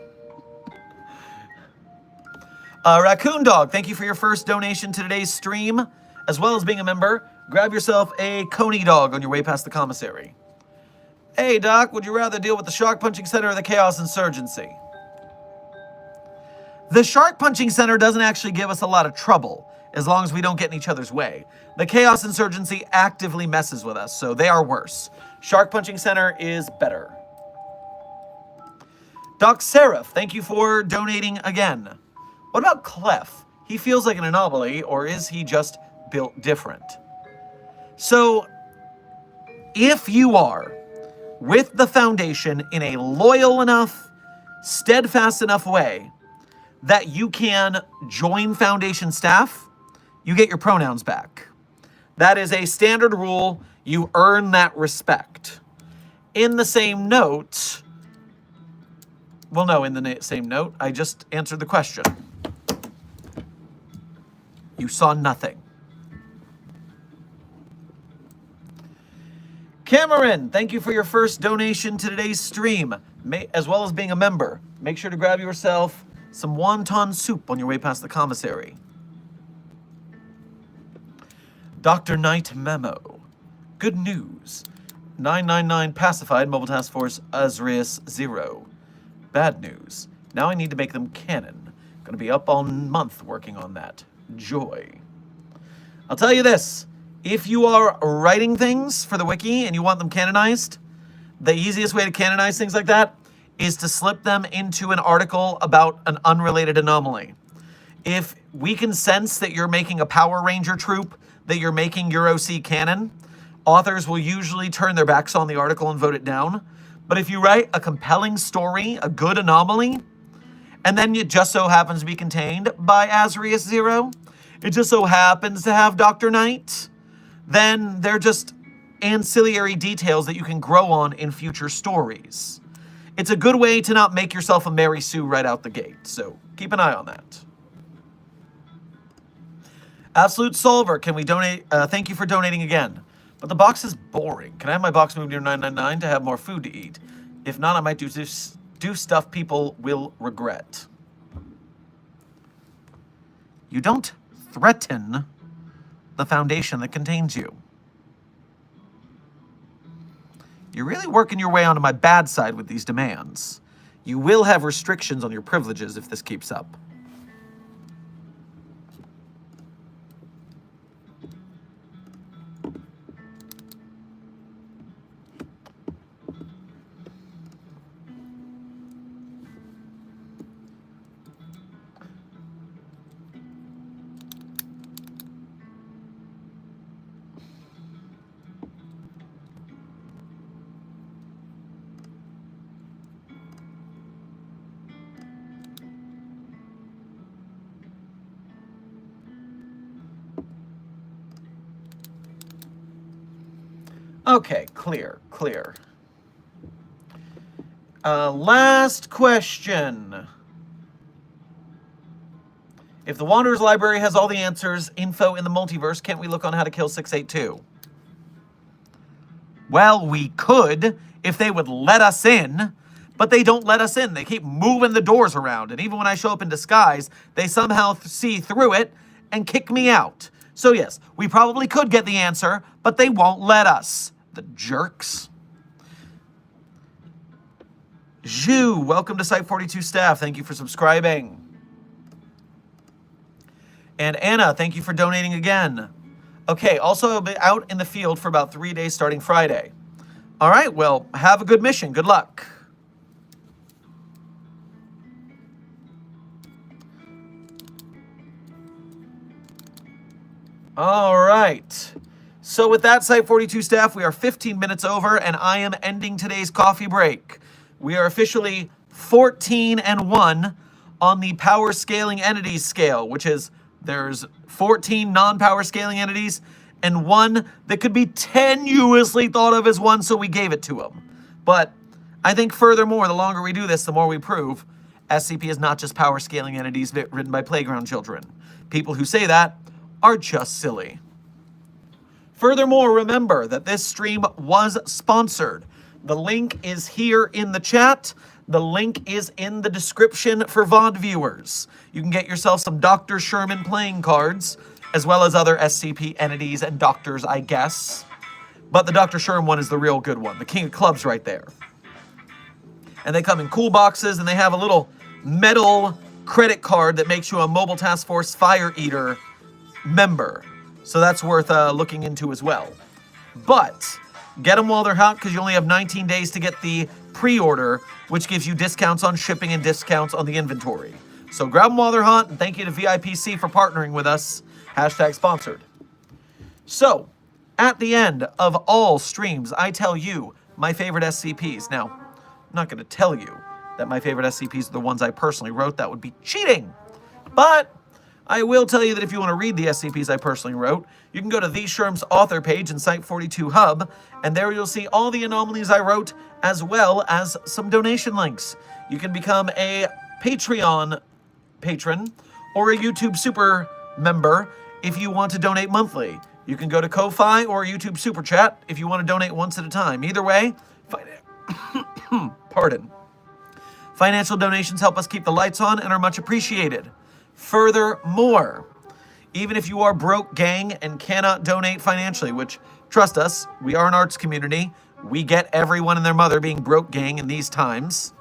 Raccoon Dog, thank you for your first donation to today's stream, as well as being a member. Grab yourself a Coney Dog on your way past the commissary. Hey, Doc, would you rather deal with the Shark Punching Center or the Chaos Insurgency? The Shark Punching Center doesn't actually give us a lot of trouble, as long as we don't get in each other's way. The Chaos Insurgency actively messes with us, so they are worse. Shark Punching Center is better. Doc Seraph, thank you for donating again. What about Clef? He feels like an anomaly, or is he just built different? So, if you are with the Foundation in a loyal enough, steadfast enough way that you can join Foundation staff, you get your pronouns back. That is a standard rule. You earn that respect. In the same note, well, no, in the same note, I just answered the question. You saw nothing. Cameron, thank you for your first donation to today's stream, as well as being a member. Make sure to grab yourself some wonton soup on your way past the commissary. Dr. Knight Memo. Good news. 999 pacified Mobile Task Force Azrius 0. Bad news. Now I need to make them canon. Gonna be up all month working on that. Joy. I'll tell you this. If you are writing things for the wiki and you want them canonized, the easiest way to canonize things like that is to slip them into an article about an unrelated anomaly. If we can sense that you're making a Power Ranger troop, that you're making Euro-C canon, authors will usually turn their backs on the article and vote it down. But if you write a compelling story, a good anomaly, and then it just so happens to be contained by Azrius 0, it just so happens to have Dr. Knight, then they're just ancillary details that you can grow on in future stories. It's a good way to not make yourself a Mary Sue right out the gate, so keep an eye on that. Absolute Solver, can we donate? Thank you for donating again. But the box is boring. Can I have my box moved near 999 to have more food to eat? If not, I might do stuff people will regret. You don't threaten the Foundation that contains you. You're really working your way onto my bad side with these demands. You will have restrictions on your privileges if this keeps up. Okay, clear. Last question. If the Wanderer's Library has all the answers, info in the multiverse, can't we look on how to kill 682? Well, we could if they would let us in, but they don't let us in. They keep moving the doors around, and even when I show up in disguise, they somehow see through it and kick me out. So yes, we probably could get the answer, but they won't let us. The jerks. Zhu, welcome to Site 42 staff. Thank you for subscribing. And Anna, thank you for donating again. Okay, also I'll be out in the field for about 3 days starting Friday. All right, well, have a good mission. Good luck. All right. So with that, Site 42 staff, we are 15 minutes over, and I am ending today's coffee break. We are officially 14-1 on the power scaling entities scale, which is there's 14 non-power scaling entities and one that could be tenuously thought of as one, so we gave it to him. But I think furthermore, the longer we do this, the more we prove SCP is not just power scaling entities written by playground children. People who say that are just silly. Furthermore, remember that this stream was sponsored. The link is here in the chat. The link is in the description for VOD viewers. You can get yourself some Dr. Sherman playing cards, as well as other SCP entities and doctors, I guess. But the Dr. Sherman one is the real good one. The King of Clubs right there. And they come in cool boxes, and they have a little metal credit card that makes you a Mobile Task Force Fire Eater member. So that's worth looking into as well. But get them while they're hot, because you only have 19 days to get the pre-order, which gives you discounts on shipping and discounts on the inventory. So grab them while they're hot, and thank you to VIPC for partnering with us. Hashtag sponsored. So, at the end of all streams, I tell you my favorite SCPs. Now, I'm not going to tell you that my favorite SCPs are the ones I personally wrote. That would be cheating. But I will tell you that if you want to read the SCPs I personally wrote, you can go to the Sherm's author page in Site42 Hub, and there you'll see all the anomalies I wrote, as well as some donation links. You can become a Patreon patron or a YouTube Super member if you want to donate monthly. You can go to Ko-Fi or YouTube Super Chat if you want to donate once at a time. Either way, pardon. Financial donations help us keep the lights on and are much appreciated. Furthermore, even if you are broke gang and cannot donate financially, which, trust us, we are an arts community, we get everyone and their mother being broke gang in these times.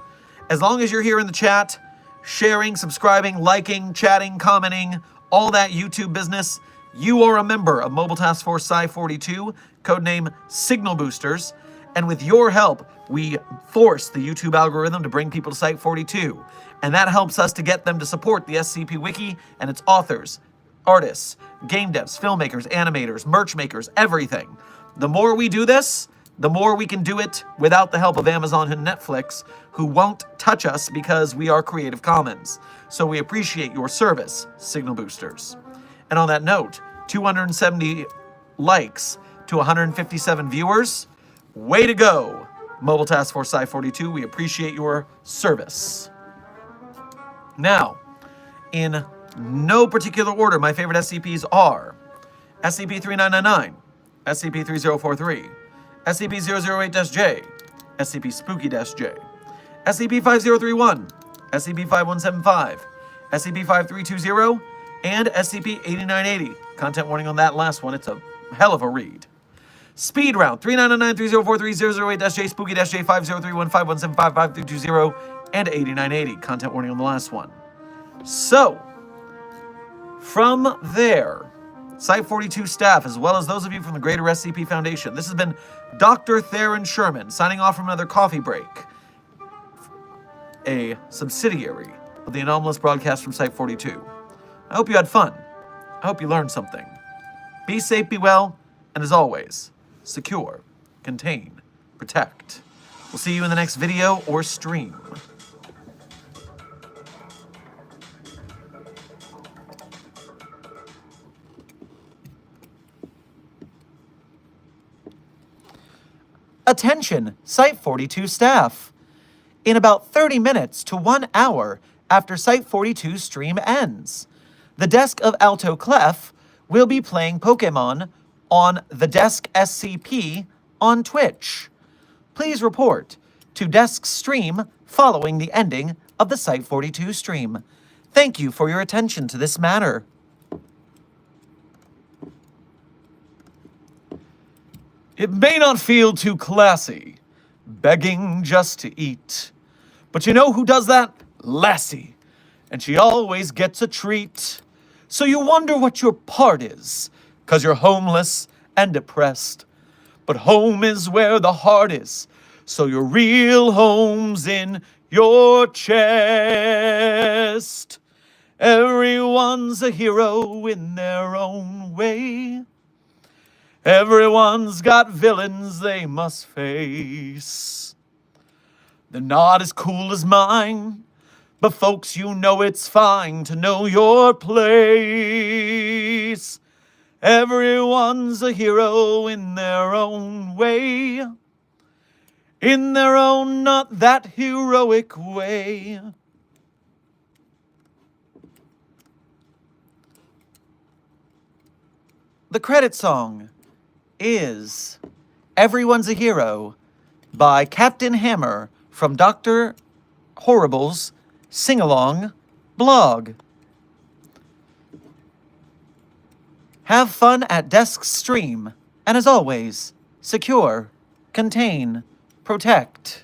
As long as you're here in the chat, sharing, subscribing, liking, chatting, commenting, all that YouTube business, you are a member of Mobile Task Force Psi-42, codename Signal Boosters, and with your help, we force the YouTube algorithm to bring people to Site-42, and that helps us to get them to support the SCP Wiki and its authors, artists, game devs, filmmakers, animators, merch makers, everything. The more we do this, the more we can do it without the help of Amazon and Netflix, who won't touch us because we are Creative Commons. So we appreciate your service, Signal Boosters. And on that note, 270 likes to 157 viewers. Way to go, Mobile Task Force Psi-42. We appreciate your service. Now, in no particular order, my favorite SCPs are SCP-3999, SCP-3043, SCP-008-J, SCP-Spooky-J, SCP-5031, SCP-5175, SCP-5320, and SCP-8980. Content warning on that last one, it's a hell of a read. Speed round 3999-3043-008-J, Spooky-J, 5031, 5175, 5320, and 8980. Content warning on the last one. So, from there, Site-42 staff, as well as those of you from the Greater SCP Foundation, this has been Dr. Theron Sherman, signing off from another coffee break, a subsidiary of the anomalous broadcast from Site-42. I hope you had fun. I hope you learned something. Be safe, be well, and as always, secure, contain, protect. We'll see you in the next video or stream. Attention, Site-42 staff. In about 30 minutes to 1 hour after Site-42 stream ends, the desk of Alto Clef will be playing Pokemon on the Desk SCP on Twitch. Please report to Desk's stream following the ending of the Site-42 stream. Thank you for your attention to this matter. It may not feel too classy, begging just to eat. But you know who does that? Lassie. And she always gets a treat. So you wonder what your part is, 'cause you're homeless and depressed. But home is where the heart is, so your real home's in your chest. Everyone's a hero in their own way. Everyone's got villains they must face. They're not as cool as mine, But folks, you know it's fine to know your place. Everyone's a hero in their own way. In their own not that heroic way. The credit song is Everyone's a Hero by Captain Hammer from Dr. Horrible's Sing-Along blog. Have fun at Desk Stream, and as always, secure, contain, protect.